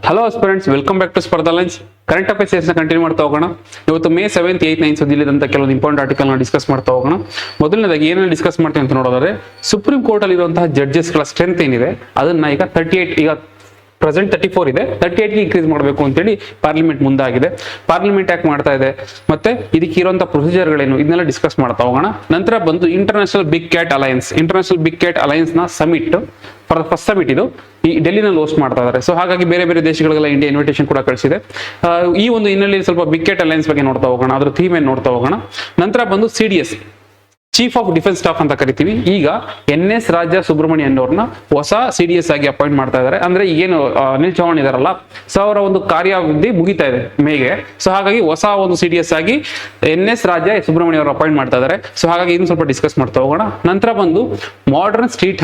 Hello aspirants, welcome back to Spardha lines. Current affairs continue ಮಾಡ್ತಾ ಹೋಗೋಣ. ಇವತ್ತು May 7th, 8th, 9th ಸುದ್ದಿಲಿದ್ದಂಥ ಕೆಲವೊಂದು important article discuss ಮಾಡ್ತಾ ಹೋಗೋಣ. ಮೊದಲನೇದಾಗಿ ಏನೇನು ಡಿಸ್ಕಸ್ ಮಾಡ್ತೀವಿ ಅಂತ ನೋಡೋದಾದ್ರೆ, ಸುಪ್ರೀಂ ಕೋರ್ಟ್ ಅಲ್ಲಿ ಇರುವಂತಹ ಜಡ್ಜಸ್ಗಳ ಸ್ಟ್ರೆಂತ್ ಏನಿದೆ ಅದನ್ನ ಈಗ 38, ಈಗ ಪ್ರೆಸೆಂಟ್ 34 ಇದೆ, 38ಗೆ ಇನ್ಕ್ರೀಸ್ ಮಾಡಬೇಕು ಅಂತೇಳಿ ಪಾರ್ಲಿಮೆಂಟ್ ಮುಂದಾಗಿದೆ. ಪಾರ್ಲಿಮೆಂಟ್ ಯಾಕೆ ಮಾಡ್ತಾ ಇದೆ, ಮತ್ತೆ ಇದಕ್ಕೆ ಇರುವಂತಹ ಪ್ರೊಸೀಜರ್ಗಳೇನು, ಇದನ್ನೆಲ್ಲ ಡಿಸ್ಕಸ್ ಮಾಡ್ತಾ ಹೋಗೋಣ. ನಂತರ ಬಂದು ಇಂಟರ್ನ್ಯಾಷನಲ್ ಬಿಗ್ ಕ್ಯಾಟ್ ಅಲಯನ್ಸ್ ನ summit, for the first summit ಇದು ಈ ಡೆಲ್ಲಿನಲ್ಲಿ ಹೋಸ್ಟ್ ಮಾಡ್ತಾ ಇದ್ದಾರೆ. ಸೊ ಹಾಗಾಗಿ ಬೇರೆ ಬೇರೆ ದೇಶಗಳಿಗೆಲ್ಲ ಇಂಡಿಯಾ ಇನ್ವಿಟೇಷನ್ ಕೂಡ ಕಳಿಸಿದೆ. ಈ ಒಂದು ಹಿನ್ನೆಲೆಯಲ್ಲಿ ಸ್ವಲ್ಪ ಬಿಗ್ ಕ್ಯಾಟ್ ಅಲಯನ್ಸ್ ಬಗ್ಗೆ ನೋಡ್ತಾ ಹೋಗೋಣ, ಅದ್ರ ಥೀಮ್ ಏನು ನೋಡ್ತಾ ಹೋಗೋಣ. ನಂತರ ಬಂದು CDS, chief of defence staff ಅಂತ ಕರಿತೀವಿ. ಈಗ NS ರಾಜಾ ಸುಬ್ರಹ್ಮಣ್ಯನ್ ಅವ್ರನ್ನ ಹೊಸ CDS ಆಗಿ ಅಪಾಯಿಂಟ್ ಮಾಡ್ತಾ ಇದ್ದಾರೆ. ಅಂದ್ರೆ ಈಗೇನು ಅನಿಲ್ ಚೌಹಾಣ್ ಇದಾರಲ್ಲ, ಸೊ ಅವರ ಒಂದು ಕಾರ್ಯಾವಧಿ ಮುಗಿತಾ ಇದೆ ಮೇಗೆ. ಸೊ ಹಾಗಾಗಿ ಹೊಸ ಒಂದು CDS ಆಗಿ NS ರಾಜಾ ಸುಬ್ರಹ್ಮಣ್ಯ ಅವರು ಅಪಾಯಿಂಟ್ ಮಾಡ್ತಾ ಇದ್ದಾರೆ. ಸೊ ಹಾಗಾಗಿ ಇದನ್ನು ಸ್ವಲ್ಪ ಡಿಸ್ಕಸ್ ಮಾಡ್ತಾ ಹೋಗೋಣ. ನಂತರ ಬಂದು ಮಾಡರ್ನ್ ಸ್ಟ್ರೀಟ್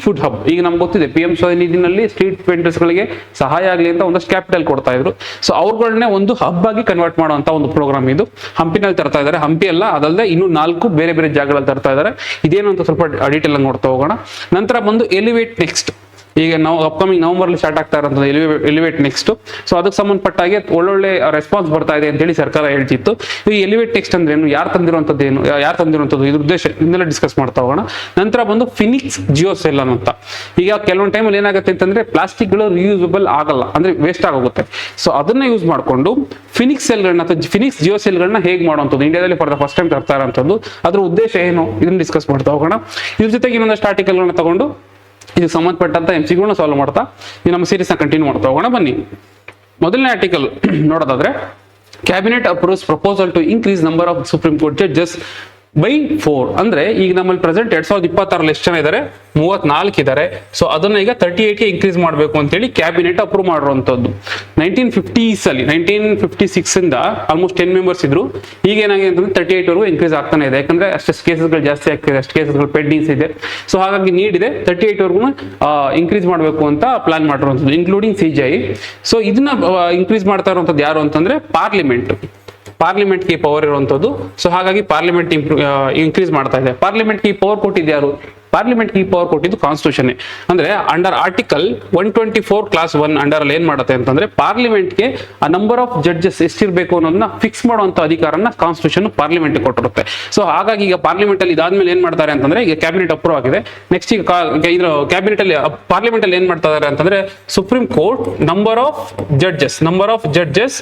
ಫುಡ್ ಹಬ್. ಈಗ ನಮ್ಗೆ ಗೊತ್ತಿದೆ PM ಸ್ವನಿಧಿನಲ್ಲಿ ಸ್ಟ್ರೀಟ್ ವೆಂಡರ್ಸ್ ಗಳಿಗೆ ಸಹಾಯ ಆಗಲಿ ಅಂತ ಒಂದಷ್ಟು ಕ್ಯಾಪಿಟಲ್ ಕೊಡ್ತಾ ಇದ್ರು. ಸೊ ಅವ್ರುಗಳನ್ನೇ ಒಂದು ಹಬ್ ಆಗಿ ಕನ್ವರ್ಟ್ ಮಾಡುವಂತ ಒಂದು ಪ್ರೋಗ್ರಾಮ್ ಇದು. ಹಂಪಿನಲ್ಲಿ ತರ್ತಾ ಇದ್ದಾರೆ. ಹಂಪಿ ಅಲ್ಲ, ಅದಲ್ಲದೆ ಇನ್ನು 4 ಬೇರೆ ಬೇರೆ ಜಾಗಗಳಲ್ಲಿ ತರ್ತಾ ಇದ್ದಾರೆ. ಇದೇನು ಅಂತ ಸ್ವಲ್ಪ ಡೀಟೇಲ್ ಆಗಿ ನೋಡ್ತಾ ಹೋಗೋಣ. ನಂತರ ಬಂದು ಎಲಿವೇಟ್ ನೆಕ್ಸ್ಟ್. ಈಗ ನಾವು ಅಪ್ಕಮಿಂಗ್ ನವೆಂಬರ್ ಅಲ್ಲಿ ಸ್ಟಾರ್ಟ್ ಆಗ್ತಾ ಇರೋದು ಎಲಿವೇಟ್ ನೆಕ್ಸ್ಟ್. ಸೊ ಅದಕ್ಕೆ ಸಂಬಂಧಪಟ್ಟಾಗೆ ಒಳ್ಳೊಳ್ಳೆ ರೆಸ್ಪಾನ್ಸ್ ಬರ್ತಾ ಇದೆ ಅಂತೇಳಿ ಸರ್ಕಾರ ಹೇಳ್ತಿತ್ತು. ಈ ಎಲಿವೇಟ್ ನೆಕ್ಸ್ಟ್ ಅಂದ್ರೆ ಏನು, ಯಾರು ತಂದಿರುವಂತದ್ದು, ಇದ್ರ ಉದ್ದೇಶ, ಇದನ್ನೆಲ್ಲ ಡಿಸ್ಕಸ್ ಮಾಡ್ತಾ ಹೋಗೋಣ. ನಂತರ ಬಂದು ಫಿನಿಕ್ಸ್ ಜಿಯೋ ಸೆಲ್ ಅಂತ. ಈಗ ಕೆಲವೊಂದು ಟೈಮಲ್ಲಿ ಏನಾಗುತ್ತೆ ಅಂತಂದ್ರೆ ಪ್ಲಾಸ್ಟಿಕ್ಗಳು ರಿಯೂಸಬಲ್ ಆಗಲ್ಲ, ಅಂದ್ರೆ ವೇಸ್ಟ್ ಆಗೋಗುತ್ತೆ. ಸೊ ಅದನ್ನ ಯೂಸ್ ಮಾಡಿಕೊಂಡು ಫಿನಿಕ್ಸ್ ಸೆಲ್ಗಳನ್ನ ಅಥವಾ ಫಿನಿಕ್ಸ್ ಜಿಯೋ ಸೆಲ್ಗಳನ್ನ ಹೇಗೆ ಮಾಡುವಂಥದ್ದು, ಇಂಡಿಯಾದಲ್ಲಿ ಫಾರ್ ದ ಫಸ್ಟ್ ಟೈಮ್ ತರ್ತಾ ಇರೋಂಥದ್ದು, ಅದ್ರ ಉದ್ದೇಶ ಏನು, ಇದನ್ನ ಡಿಸ್ಕಸ್ ಮಾಡ್ತಾ ಹೋಗೋಣ. ಇದ್ರ ಜೊತೆಗೆ ಇನ್ನೊಂದಷ್ಟು ಆರ್ಟಿಕಲ್ಗಳನ್ನ ತಗೊಂಡು ಇದಕ್ಕೆ ಸಂಬಂಧಪಟ್ಟಂತ MCಗಳನ್ನ ಸಾಲ್ವ್ ಮಾಡ್ತಾ ಈ ನಮ್ಮ ಸೀರೀಸ್ ನ ಕಂಟಿನ್ಯೂ ಮಾಡ್ತಾ ಹೋಗೋಣ. ಬನ್ನಿ, ಮೊದಲನೇ ಆರ್ಟಿಕಲ್ ನೋಡೋದಾದ್ರೆ, cabinet approves proposal to increase number of Supreme Court judges by 4. ಅಂದ್ರೆ ಈಗ ನಮ್ಮಲ್ಲಿ ಪ್ರೆಸೆಂಟ್ 2026 ಎಷ್ಟು ಜನ ಇದ್ದಾರೆ, 34 ಇದ್ದಾರೆ. ಸೊ ಅದನ್ನ ಈಗ 38ಗೆ ಇನ್ಕ್ರೀಸ್ ಮಾಡಬೇಕು ಅಂತೇಳಿ ಕ್ಯಾಬಿನೆಟ್ ಅಪ್ರೂವ್ ಮಾಡಿರುವಂತದ್ದು. 1956 ಇಂದ ಆಲ್ಮೋಸ್ಟ್ 10 ಮೆಂಬರ್ಸ್ ಇದ್ರು. ಈಗ ಏನಾಗಿದೆ ಅಂತಂದ್ರೆ 38 ವರೆಗೂ ಇನ್ಕ್ರೀಸ್ ಆಗ್ತಾನೆ ಇದೆ. ಯಾಕಂದ್ರೆ ಅಷ್ಟು ಕೇಸಸ್ಗಳು ಜಾಸ್ತಿ ಆಗ್ತಿದೆ, ಅಷ್ಟು ಕೇಸಸ್ಗಳು ಪೆಂಡಿಂಗ್ಸ್ ಇದೆ. ಸೊ ಹಾಗಾಗಿ ನೀಡ್ ಇದೆ, 38 ವರೆಗೂ ಇನ್ಕ್ರೀಸ್ ಮಾಡಬೇಕು ಅಂತ ಪ್ಲಾನ್ ಮಾಡಿರುವಂತದ್ದು, ಇನ್ಕ್ಲೂಡಿಂಗ್ CJI. ಸೊ ಇದನ್ನ ಇನ್ಕ್ರೀಸ್ ಮಾಡ್ತಾ ಇರುವಂತದ್ದು ಯಾರು ಅಂತಂದ್ರೆ ಪಾರ್ಲಿಮೆಂಟ್ ಗೆ ಪವರ್ ಇರುವಂತದ್ದು. ಸೊ ಹಾಗಾಗಿ ಪಾರ್ಲಿಮೆಂಟ್ ಇನ್ಕ್ರೀಸ್ ಮಾಡ್ತಾ ಇದೆ. ಪಾರ್ಲಿಮೆಂಟ್ ಗೆ ಪವರ್ ಕೊಟ್ಟಿದ್ದು ಯಾರು, ಪಾರ್ಲಿಮೆಂಟ್ ಗೆ ಪವರ್ ಕೊಟ್ಟಿದ್ದು ಕಾನ್ಸ್ಟಿಟ್ಯೂಷನ್. ಅಂದ್ರೆ ಅಂಡರ್ ಆರ್ಟಿಕಲ್ 124 ಕ್ಲಾಸ್ 1 ಅಂಡರ್ ಅಲ್ಲಿ ಏನ್ ಮಾಡುತ್ತೆ ಅಂತಂದ್ರೆ, ಪಾರ್ಲಿಮೆಂಟ್ ಗೆ ಆ ನಂಬರ್ ಆಫ್ ಜಡ್ಜಸ್ ಎಷ್ಟಿರ್ಬೇಕು ಅನ್ನೋದನ್ನ ಫಿಕ್ಸ್ ಮಾಡುವಂತ ಅಧಿಕಾರನ ಕಾನ್ಸ್ಟಿಟ್ಯೂಷನ್ ಪಾರ್ಲಿಮೆಂಟ್ ಕೊಟ್ಟಿರುತ್ತೆ. ಸೊ ಹಾಗಾಗಿ ಈಗ ಪಾರ್ಲಿಮೆಂಟ್ ಅಲ್ಲಿ ಇದಾದ್ಮೇಲೆ ಏನ್ ಮಾಡ್ತಾರೆ ಅಂತಂದ್ರೆ, ಈಗ ಕ್ಯಾಬಿನೆಟ್ ಅಪ್ರೂವ್ ಆಗಿದೆ. ನೆಕ್ಸ್ಟ್ ಈಗ ಕ್ಯಾಬಿನೆಟ್ ಅಲ್ಲಿ ಪಾರ್ಲಿಮೆಂಟ್ ಅಲ್ಲಿ ಏನ್ ಮಾಡ್ತಾ ಇದಾರೆ ಅಂತಂದ್ರೆ, supreme court number of judges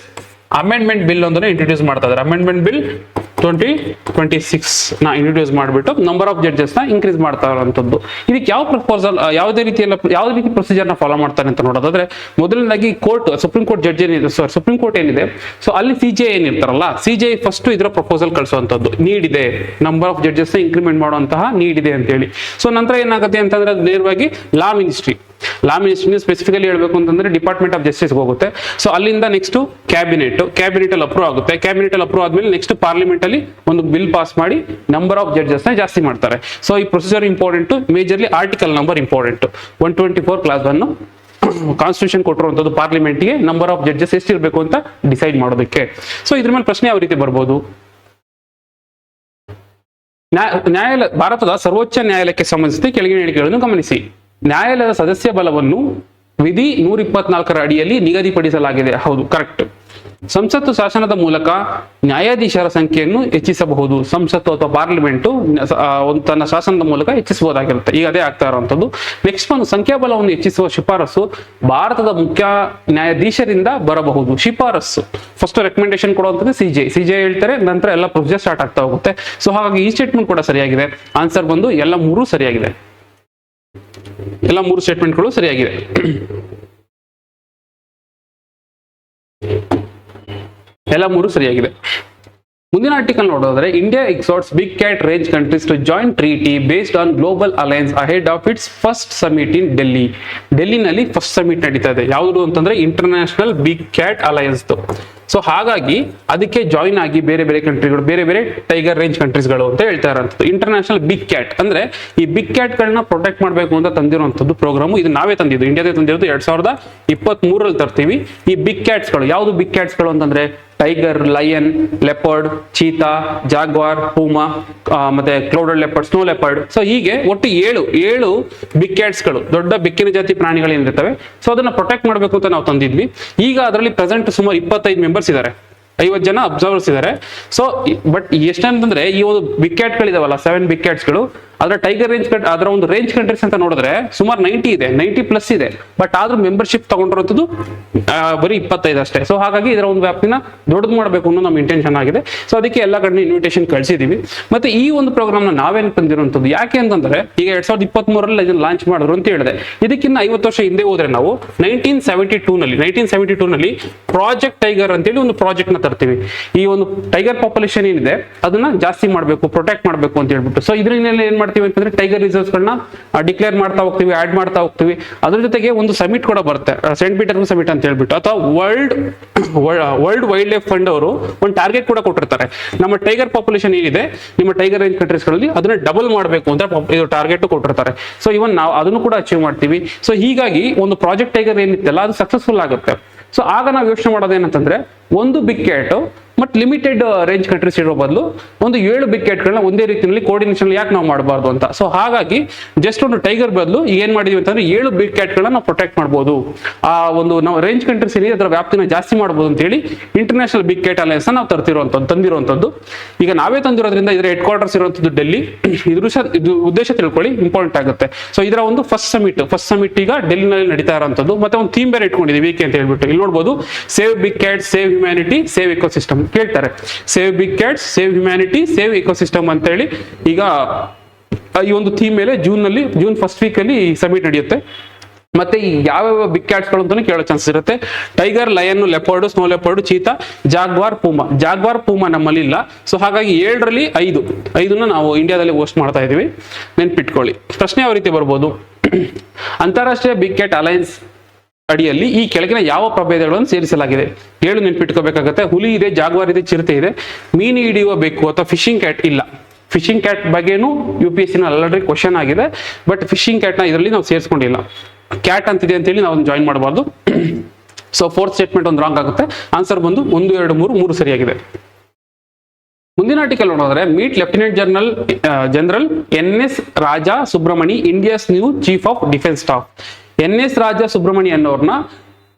amendment bill ಒಂದನ್ನು ಇಂಟ್ರೊಡ್ಯೂಸ್ ಮಾಡ್ತಾ ಇದ್ದಾರೆ. ಅಮೆಂಡ್ಮೆಂಟ್ ಬಿಲ್ 2026 ನ ಇಂಟ್ರೊಡ್ಯೂಸ್ ಮಾಡಿಬಿಟ್ಟು ನಂಬರ್ ಆಫ್ ಜಡ್ಜಸ್ ನ ಇನ್ಕ್ರೀಸ್ ಮಾಡ್ತಾ ಇರುವಂತದ್ದು. ಇದಕ್ಕೆ ಯಾವ ಪ್ರಪೋಸಲ್, ಯಾವುದೇ ರೀತಿ ಪ್ರೊಸೀಜರ್ ನ ಫಾಲೋ ಮಾಡ್ತಾರೆ ಅಂತ ನೋಡೋದಾದ್ರೆ, ಮೊದಲನೇದಾಗಿ ಸುಪ್ರೀಂ ಕೋರ್ಟ್ ಏನಿದೆ, ಸೊ ಅಲ್ಲಿ CJI ಏನಿರ್ತಾರಲ್ಲ, CJI ಫಸ್ಟ್ ಇದರ ಪ್ರಪೋಸಲ್ ಕಳಿಸುವಂತದ್ದು. ನೀಡ್ ಇದೆ, ನಂಬರ್ ಆಫ್ ಜಡ್ಜಸ್ ನ ಇಂಕ್ರಿಮೆಂಟ್ ಮಾಡುವಂತಹ ನೀಡ್ ಇದೆ ಅಂತ ಹೇಳಿ. ಸೊ ನಂತರ ಏನಾಗುತ್ತೆ ಅಂತಂದ್ರೆ, ನೇರವಾಗಿ ಲಾ ಮಿನಿಸ್ಟ್ರಿ ಸ್ಪೆಸಿಫಿಕಲಿ ಹೇಳ್ಬೇಕು ಅಂತಂದ್ರೆ ಡಿಪಾರ್ಟ್ಮೆಂಟ್ ಆಫ್ ಜಸ್ಟಿಸ್ ಹೋಗುತ್ತೆ. ಸೊ ಅಲ್ಲಿಂದ ನೆಕ್ಸ್ಟ್ ಕ್ಯಾಬಿನೆಟ್ ಅಲ್ಲಿ ಅಪ್ರೂವ್ ಆಗುತ್ತೆ. ಕ್ಯಾಬಿನೆಟ್ ಅಲ್ಲಿ ಅಪ್ರೂವ್ ಆದ್ಮೇಲೆ ನೆಕ್ಸ್ಟ್ ಪಾರ್ಲಿಮೆಂಟ್ ಅಲ್ಲಿ ಒಂದು ಬಿಲ್ ಪಾಸ್ ಮಾಡಿ ನಂಬರ್ ಆಫ್ ಜಡ್ಜಸ್ ನ ಜಾಸ್ತಿ ಮಾಡ್ತಾರೆ. ಸೊ ಈ procedure important, majorly article number important. 124 clause 1 constitution ಕೊಟ್ಟಿರುವಂತದ್ದು ಪಾರ್ಲಿಮೆಂಟ್ ಗೆ ನಂಬರ್ ಆಫ್ ಜಡ್ಜಸ್ ಎಷ್ಟಿರ್ಬೇಕು ಅಂತ ಡಿಸೈಡ್ ಮಾಡೋದಕ್ಕೆ. ಸೊ ಇದ್ರ ಮೇಲೆ ಪ್ರಶ್ನೆ ಯಾವ ರೀತಿ ಬರ್ಬೋದು, ಭಾರತದ ಸರ್ವೋಚ್ಚ ನ್ಯಾಯಾಲಯಕ್ಕೆ ಸಂಬಂಧಿಸಿದ ಕೆಳಗಿನ ಹೇಳಿಕೆಗಳನ್ನು ಗಮನಿಸಿ. ನ್ಯಾಯಾಲಯದ ಸದಸ್ಯ ಬಲವನ್ನು ವಿಧಿ 124 ಅಡಿಯಲ್ಲಿ ನಿಗದಿಪಡಿಸಲಾಗಿದೆ. ಹೌದು, ಕರೆಕ್ಟ್. ಸಂಸತ್ತು ಶಾಸನದ ಮೂಲಕ ನ್ಯಾಯಾಧೀಶರ ಸಂಖ್ಯೆಯನ್ನು ಹೆಚ್ಚಿಸಬಹುದು. ಸಂಸತ್ತು ಅಥವಾ ಪಾರ್ಲಿಮೆಂಟ್ ತನ್ನ ಶಾಸನದ ಮೂಲಕ ಹೆಚ್ಚಿಸಬಹುದಾಗಿರುತ್ತೆ. ಈಗ ಅದೇ ಆಗ್ತಾ ಇರುವಂತದ್ದು. ನೆಕ್ಸ್ಟ್ ಒಂದು ಸಂಖ್ಯಾಬಲವನ್ನು ಹೆಚ್ಚಿಸುವ ಶಿಫಾರಸು ಭಾರತದ ಮುಖ್ಯ ನ್ಯಾಯಾಧೀಶರಿಂದ ಬರಬಹುದು. ಶಿಫಾರಸು ಫಸ್ಟ್ ರೆಕಮೆಂಡೇಶನ್ ಕೊಡುವಂತದ್ದು CJI ಹೇಳ್ತಾರೆ, ನಂತರ ಎಲ್ಲ ಪ್ರೊಸೀಜರ್ ಸ್ಟಾರ್ಟ್ ಆಗ್ತಾ ಹೋಗುತ್ತೆ. ಸೊ ಹಾಗಾಗಿ ಈ ಸ್ಟೇಟ್ಮೆಂಟ್ ಕೂಡ ಸರಿಯಾಗಿದೆ. ಆನ್ಸರ್ ಬಂದು ಎಲ್ಲ 3 ಸರಿಯಾಗಿದೆ. ಎಲ್ಲ 3 ಸ್ಟೇಟ್ಮೆಂಟ್ಗಳು ಸರಿಯಾಗಿದೆ. ಮುಂದಿನ ಆರ್ಟಿಕಲ್ ನೋಡೋದಾದ್ರೆ, India exhorts big cat range countries to join treaty based on global alliance ahead of its first summit in ಡೆಲ್ಲಿನಲ್ಲಿ ಫಸ್ಟ್ ಸಮಿಟ್ ನಡೀತಾ ಇದೆ. ಯಾವುದು ಅಂತಂದ್ರೆ international big cat alliance. So ಹಾಗಾಗಿ ಅದಕ್ಕೆ ಜಾಯಿನ್ ಆಗಿ ಬೇರೆ ಬೇರೆ ಕಂಟ್ರಿಗಳು, ಬೇರೆ ಬೇರೆ ಟೈಗರ್ ರೇಂಜ್ ಕಂಟ್ರೀಸ್ಗಳು ಅಂತ ಹೇಳ್ತಾ ಇರೋಂಥದ್ದು. ಇಂಟರ್ನ್ಯಾಷನಲ್ ಬಿಗ್ ಕ್ಯಾಟ್ ಅಂದ್ರೆ ಈ ಬಿಗ್ ಕ್ಯಾಟ್ ಗಳನ್ನ ಪ್ರೊಟೆಕ್ಟ್ ಮಾಡಬೇಕು ಅಂತ ತಂದಿರುವಂತದ್ದು ಪ್ರೋಗ್ರಾಮ್. ಇದು ನಾವೇ ತಂದಿದ್ದು, ಇಂಡಿಯಾದೇ ತಂದಿರೋದು. 2023 ತರ್ತೀವಿ ಈ ಬಿಗ್ ಕ್ಯಾಟ್ಸ್ ಗಳು. ಯಾವುದು ಬಿಗ್ ಕ್ಯಾಟ್ಸ್ ಗಳು ಅಂತಂದ್ರೆ tiger, lion, leopard, cheetah, jaguar, puma, ಮತ್ತೆ clouded leopard, snow leopard. So ಹೀಗೆ ಒಟ್ಟು ಏಳು ಬಿಗ್ ಕ್ಯಾಟ್ಸ್ ಗಳು, ದೊಡ್ಡ ಬೆಕ್ಕಿನ ಜಾತಿ ಪ್ರಾಣಿಗಳು ಏನಿರ್ತವೆ. ಸೊ ಅದನ್ನ ಪ್ರೊಟೆಕ್ಟ್ ಮಾಡಬೇಕು ಅಂತ ನಾವು ತಂದಿದ್ವಿ. ಈಗ ಅದರಲ್ಲಿ ಪ್ರೆಸೆಂಟ್ ಸುಮಾರು 25 ಮೆಂಬರ್ಸ್ ಇದ್ದಾರೆ, 50 ಜನ ಅಬ್ಸರ್ವರ್ಸ್ ಇದ್ದಾರೆ. ಸೊ ಬಟ್ ಎಷ್ಟಂತಂದ್ರೆ ಈ ಒಂದು ಬಿಗ್ ಕ್ಯಾಟ್ ಗಳಿದಾವಲ್ಲ, 7 ಬಿಗ್ ಕ್ಯಾಟ್ಸ್ ಗಳು, ಅದರ ಟೈಗರ್ ರೇಂಜ್ ಅದರ ಒಂದು ರೇಂಜ್ ಕಂಟ್ರೀಸ್ ಅಂತ ನೋಡಿದ್ರೆ ಸುಮಾರು 90 ಇದೆ, 90+ ಇದೆ. ಬಟ್ ಆದ್ರೂ ಮೆಂಬರ್ಶಿಪ್ ತಗೊಂಡಿರೋದು ಬರೀ 25 ಅಷ್ಟೇ. ಸೊ ಹಾಗಾಗಿ ಇದರ ಒಂದು ವ್ಯಾಪ್ತಿನ ದೊಡ್ಡದು ಮಾಡಬೇಕು ಅನ್ನೋ ನಮ್ಮ ಇಂಟೆನ್ಷನ್ ಆಗಿದೆ. ಸೊ ಅದಕ್ಕೆ ಎಲ್ಲ ಕಡೆ ಇನ್ವಿಟೇಷನ್ ಕಳಿಸಿದೀವಿ. ಮತ್ತೆ ಈ ಒಂದು ಪ್ರೋಗ್ರಾಮ್ ನ ನಾವೇನು ತಂದಿರುವಂತದ್ದು ಯಾಕೆ ಅಂತಂದ್ರೆ, ಈಗ 2023 ಇದನ್ನ ಲಾಂಚ್ ಮಾಡಿದ್ರು ಅಂತ ಹೇಳಿದೆ. ಇದಕ್ಕಿಂತ 50 ವರ್ಷ ಹಿಂದೆ ಹೋದ್ರೆ ನಾವು 1972 ನಲ್ಲಿ ಪ್ರಾಜೆಕ್ಟ್ ಟೈಗರ್ ಅಂತೇಳಿ ಒಂದು ಪ್ರಾಜೆಕ್ಟ್ ನ ತರ್ತೀವಿ. ಈ ಒಂದು ಟೈಗರ್ ಪಾಪ್ಯುಲೇಷನ್ ಏನಿದೆ ಅದನ್ನ ಜಾಸ್ತಿ ಮಾಡಬೇಕು, ಪ್ರೊಟೆಕ್ಟ್ ಮಾಡಬೇಕು ಅಂತ ಹೇಳ್ಬಿಟ್ಟು. ಸೊ ಇದರಲ್ಲಿ ಏನ್ ಮಾಡ್ತೀವಿ ಅಂತಂದ್ರೆ ಟೈಗರ್ ರಿಸರ್ವ್ಸ್ ಗಳನ್ನ ಡಿಕ್ಲೇರ್ ಮಾಡ್ತಾ ಹೋಗ್ತೀವಿ, ಆಡ್ ಮಾಡ್ತಾ ಹೋಗ್ತೀವಿ. ಅದ್ರ ಜೊತೆಗೆ ಒಂದು ಸಮಿಟ್ ಕೂಡ ಬರುತ್ತೆ, ಸೇಂಟ್ ಪೀಟರ್ಸ್ ಸಮಿಟ್ ಅಂತ ಹೇಳ್ಬಿಟ್ಟು, ಅಥವಾ ವರ್ಲ್ಡ್ ವೈಲ್ಡ್ ಲೈಫ್ ಫಂಡ್ ಅವರು ಒಂದು ಟಾರ್ಗೆಟ್ ಕೂಡ ಕೊಟ್ಟಿರ್ತಾರೆ. ನಮ್ಮ ಟೈಗರ್ ಪಾಪ್ಯುಲೇಷನ್ ಏನಿದೆ ನಿಮ್ಮ ಟೈಗರ್ ರೇಂಜ್ ಕಂಟ್ರೀಸ್ ಗಳಲ್ಲಿ ಅದನ್ನ ಡಬಲ್ ಮಾಡಬೇಕು ಅಂತ ಇದು ಟಾರ್ಗೆಟ್ ಕೊಟ್ಟಿರ್ತಾರೆ. ಸೊ ಇವನ್ ನಾವು ಅದನ್ನು ಕೂಡ ಅಚೀವ್ ಮಾಡ್ತೀವಿ. ಸೊ ಹೀಗಾಗಿ ಒಂದು ಪ್ರಾಜೆಕ್ಟ್ ಟೈಗರ್ ಏನಿತ್ತಲ್ಲ ಅದು ಸಕ್ಸಸ್ಫುಲ್ ಆಗುತ್ತೆ. ಸೊ ಆಗ ನಾವು ಯೋಚನೆ ಮಾಡೋದೇನಂತಂದ್ರೆ, ಒಂದು big cat but limited range countries ಇರೋ ಬದಲು ಒಂದು 7 ಬಿಗ್ ಕ್ಯಾಟ್ಗಳನ್ನ ಒಂದೇ ರೀತಿಯಲ್ಲಿ ಕೋರ್ಡಿನೇಷನ್ ಯಾಕೆ ನಾವು ಮಾಡಬಾರ್ದು ಅಂತ. ಸೊ ಹಾಗಾಗಿ ಜಸ್ಟ್ ಒಂದು ಟೈಗರ್ ಬದಲು ಏನ್ ಮಾಡಿದೀವಿ ಅಂತಂದ್ರೆ 7 ಬಿಗ್ ಕ್ಯಾಟ್ಗಳನ್ನ ನಾವು ಪ್ರೊಟೆಕ್ಟ್ ಮಾಡಬಹುದು. ಆ ಒಂದು ನಾವು ರೇಂಜ್ ಕಂಟ್ರೀಸ್ ಏನಿದೆ ಅದರ ವ್ಯಾಪ್ತಿನ ಜಾಸ್ತಿ ಮಾಡಬಹುದು ಅಂತ ಹೇಳಿ ಇಂಟರ್ನ್ಯಾಷನಲ್ ಬಿಗ್ ಕ್ಯಾಟ್ ಅಲಯನ್ಸ್ ನಾವು ತಂದಿರುವಂತದ್ದು. ಈಗ ನಾವೇ ತಂದಿರೋದ್ರಿಂದ ಇದರ ಹೆಡ್ ಕ್ವಾರ್ಟರ್ಸ್ ಇರುವಂತದ್ದು ಡೆಲ್ಲಿ. ಇದು ಉದ್ದೇಶ ತಿಳ್ಕೊಳ್ಳಿ, ಇಂಪಾರ್ಟೆಂಟ್ ಆಗುತ್ತೆ. ಸೊ ಇದರ ಒಂದು ಫಸ್ಟ್ ಸಮಿಟ್ ಈಗ ಡೆಲ್ಲಿನಲ್ಲಿ ನಡೀತಾ ಇರುವಂತದ್ದು. ಮತ್ತೆ ಒಂದು ಥೀಮ್ ಬೇರೆ ಇಟ್ಕೊಂಡಿದ್ದೀವಿ ವಿಕೆ ಅಂತ ಹೇಳ್ಬಿಟ್ಟು. ಇಲ್ಲಿ ನೋಡಬಹುದು, save big cat, save humanity, save ecosystem ಕೇಳ್ತಾರೆ. Save big cats, save humanity, save ecosystem ಅಂತ ಹೇಳಿ ಈಗ ಈ ಒಂದು ಥೀಮ್ ಮೇಲೆ ಜೂನ್ ಫಸ್ಟ್ ವೀಕ್ ಅಲ್ಲಿ ಸಮಿಟ್ ನಡೆಯುತ್ತೆ. ಮತ್ತೆ ಈ ಯಾವ್ಯಾವ ಬಿಗ್ ಕ್ಯಾಟ್ಸ್ ಗಳು ಅಂತ ಕೇಳೋ ಚಾನ್ಸಸ್ ಇರುತ್ತೆ. Tiger, lion, leopard, snow leopard, cheetah, jaguar, Puma ನಮ್ಮಲ್ಲಿ ಇಲ್ಲ. ಸೊ ಹಾಗಾಗಿ 7ರಲ್ಲಿ 5 ನಾವು ಇಂಡಿಯಾದಲ್ಲಿ ಹೋಸ್ಟ್ ಮಾಡ್ತಾ ಇದೀವಿ, ನೆನ್ಪಿಟ್ಕೊಳ್ಳಿ. ಪ್ರಶ್ನೆ ಯಾವ ರೀತಿ ಬರ್ಬೋದು, ಅಂತಾರಾಷ್ಟ್ರೀಯ ಬಿಗ್ ಕ್ಯಾಟ್ ಅಲಯನ್ಸ್ ಅಡಿಯಲ್ಲಿ ಈ ಕೆಳಗಿನ ಯಾವ ಪ್ರಭೇದಗಳನ್ನು ಸೇರಿಸಲಾಗಿದೆ? 7 ನೆನ್ಪಿಟ್ಕೋಬೇಕಾಗತ್ತೆ. ಹುಲಿ ಇದೆ, ಜಾಗ್ವಾರ್ ಇದೆ, ಚಿರತೆ ಇದೆ. ಮೀನು ಹಿಡಿಯುವ ಬೆಕ್ಕು ಅಥವಾ ಫಿಶಿಂಗ್ ಕ್ಯಾಟ್ ಇಲ್ಲ. ಫಿಶಿಂಗ್ ಕ್ಯಾಟ್ ಬಗ್ಗೆನೂ UPSC ಆಲ್ರೆಡಿ ಕ್ವಶನ್ ಆಗಿದೆ. ಬಟ್ ಫಿಶಿಂಗ್ ಕ್ಯಾಟ್ ನ ಇದರಲ್ಲಿ ನಾವು ಸೇರಿಸ್ಕೊಂಡಿಲ್ಲ. ಕ್ಯಾಟ್ ಅಂತಿದೆ ಅಂತೇಳಿ ನಾವು ಜನರಲ್ ಮಾಡಬಾರ್ದು. ಸೊ 4th ಸ್ಟೇಟ್ಮೆಂಟ್ ಒಂದು ರಾಂಗ್ ಆಗುತ್ತೆ. ಆನ್ಸರ್ ಬಂದು 1, 2, 3 ಸರಿಯಾಗಿದೆ. ಮುಂದಿನ ಆರ್ಟಿಕಲ್ ನೋಡಿದ್ರೆ, meet lieutenant general NS Raja Subramani, India's new chief of defence staff. NS Raja Subramani ಅನ್ನೋರ್ನ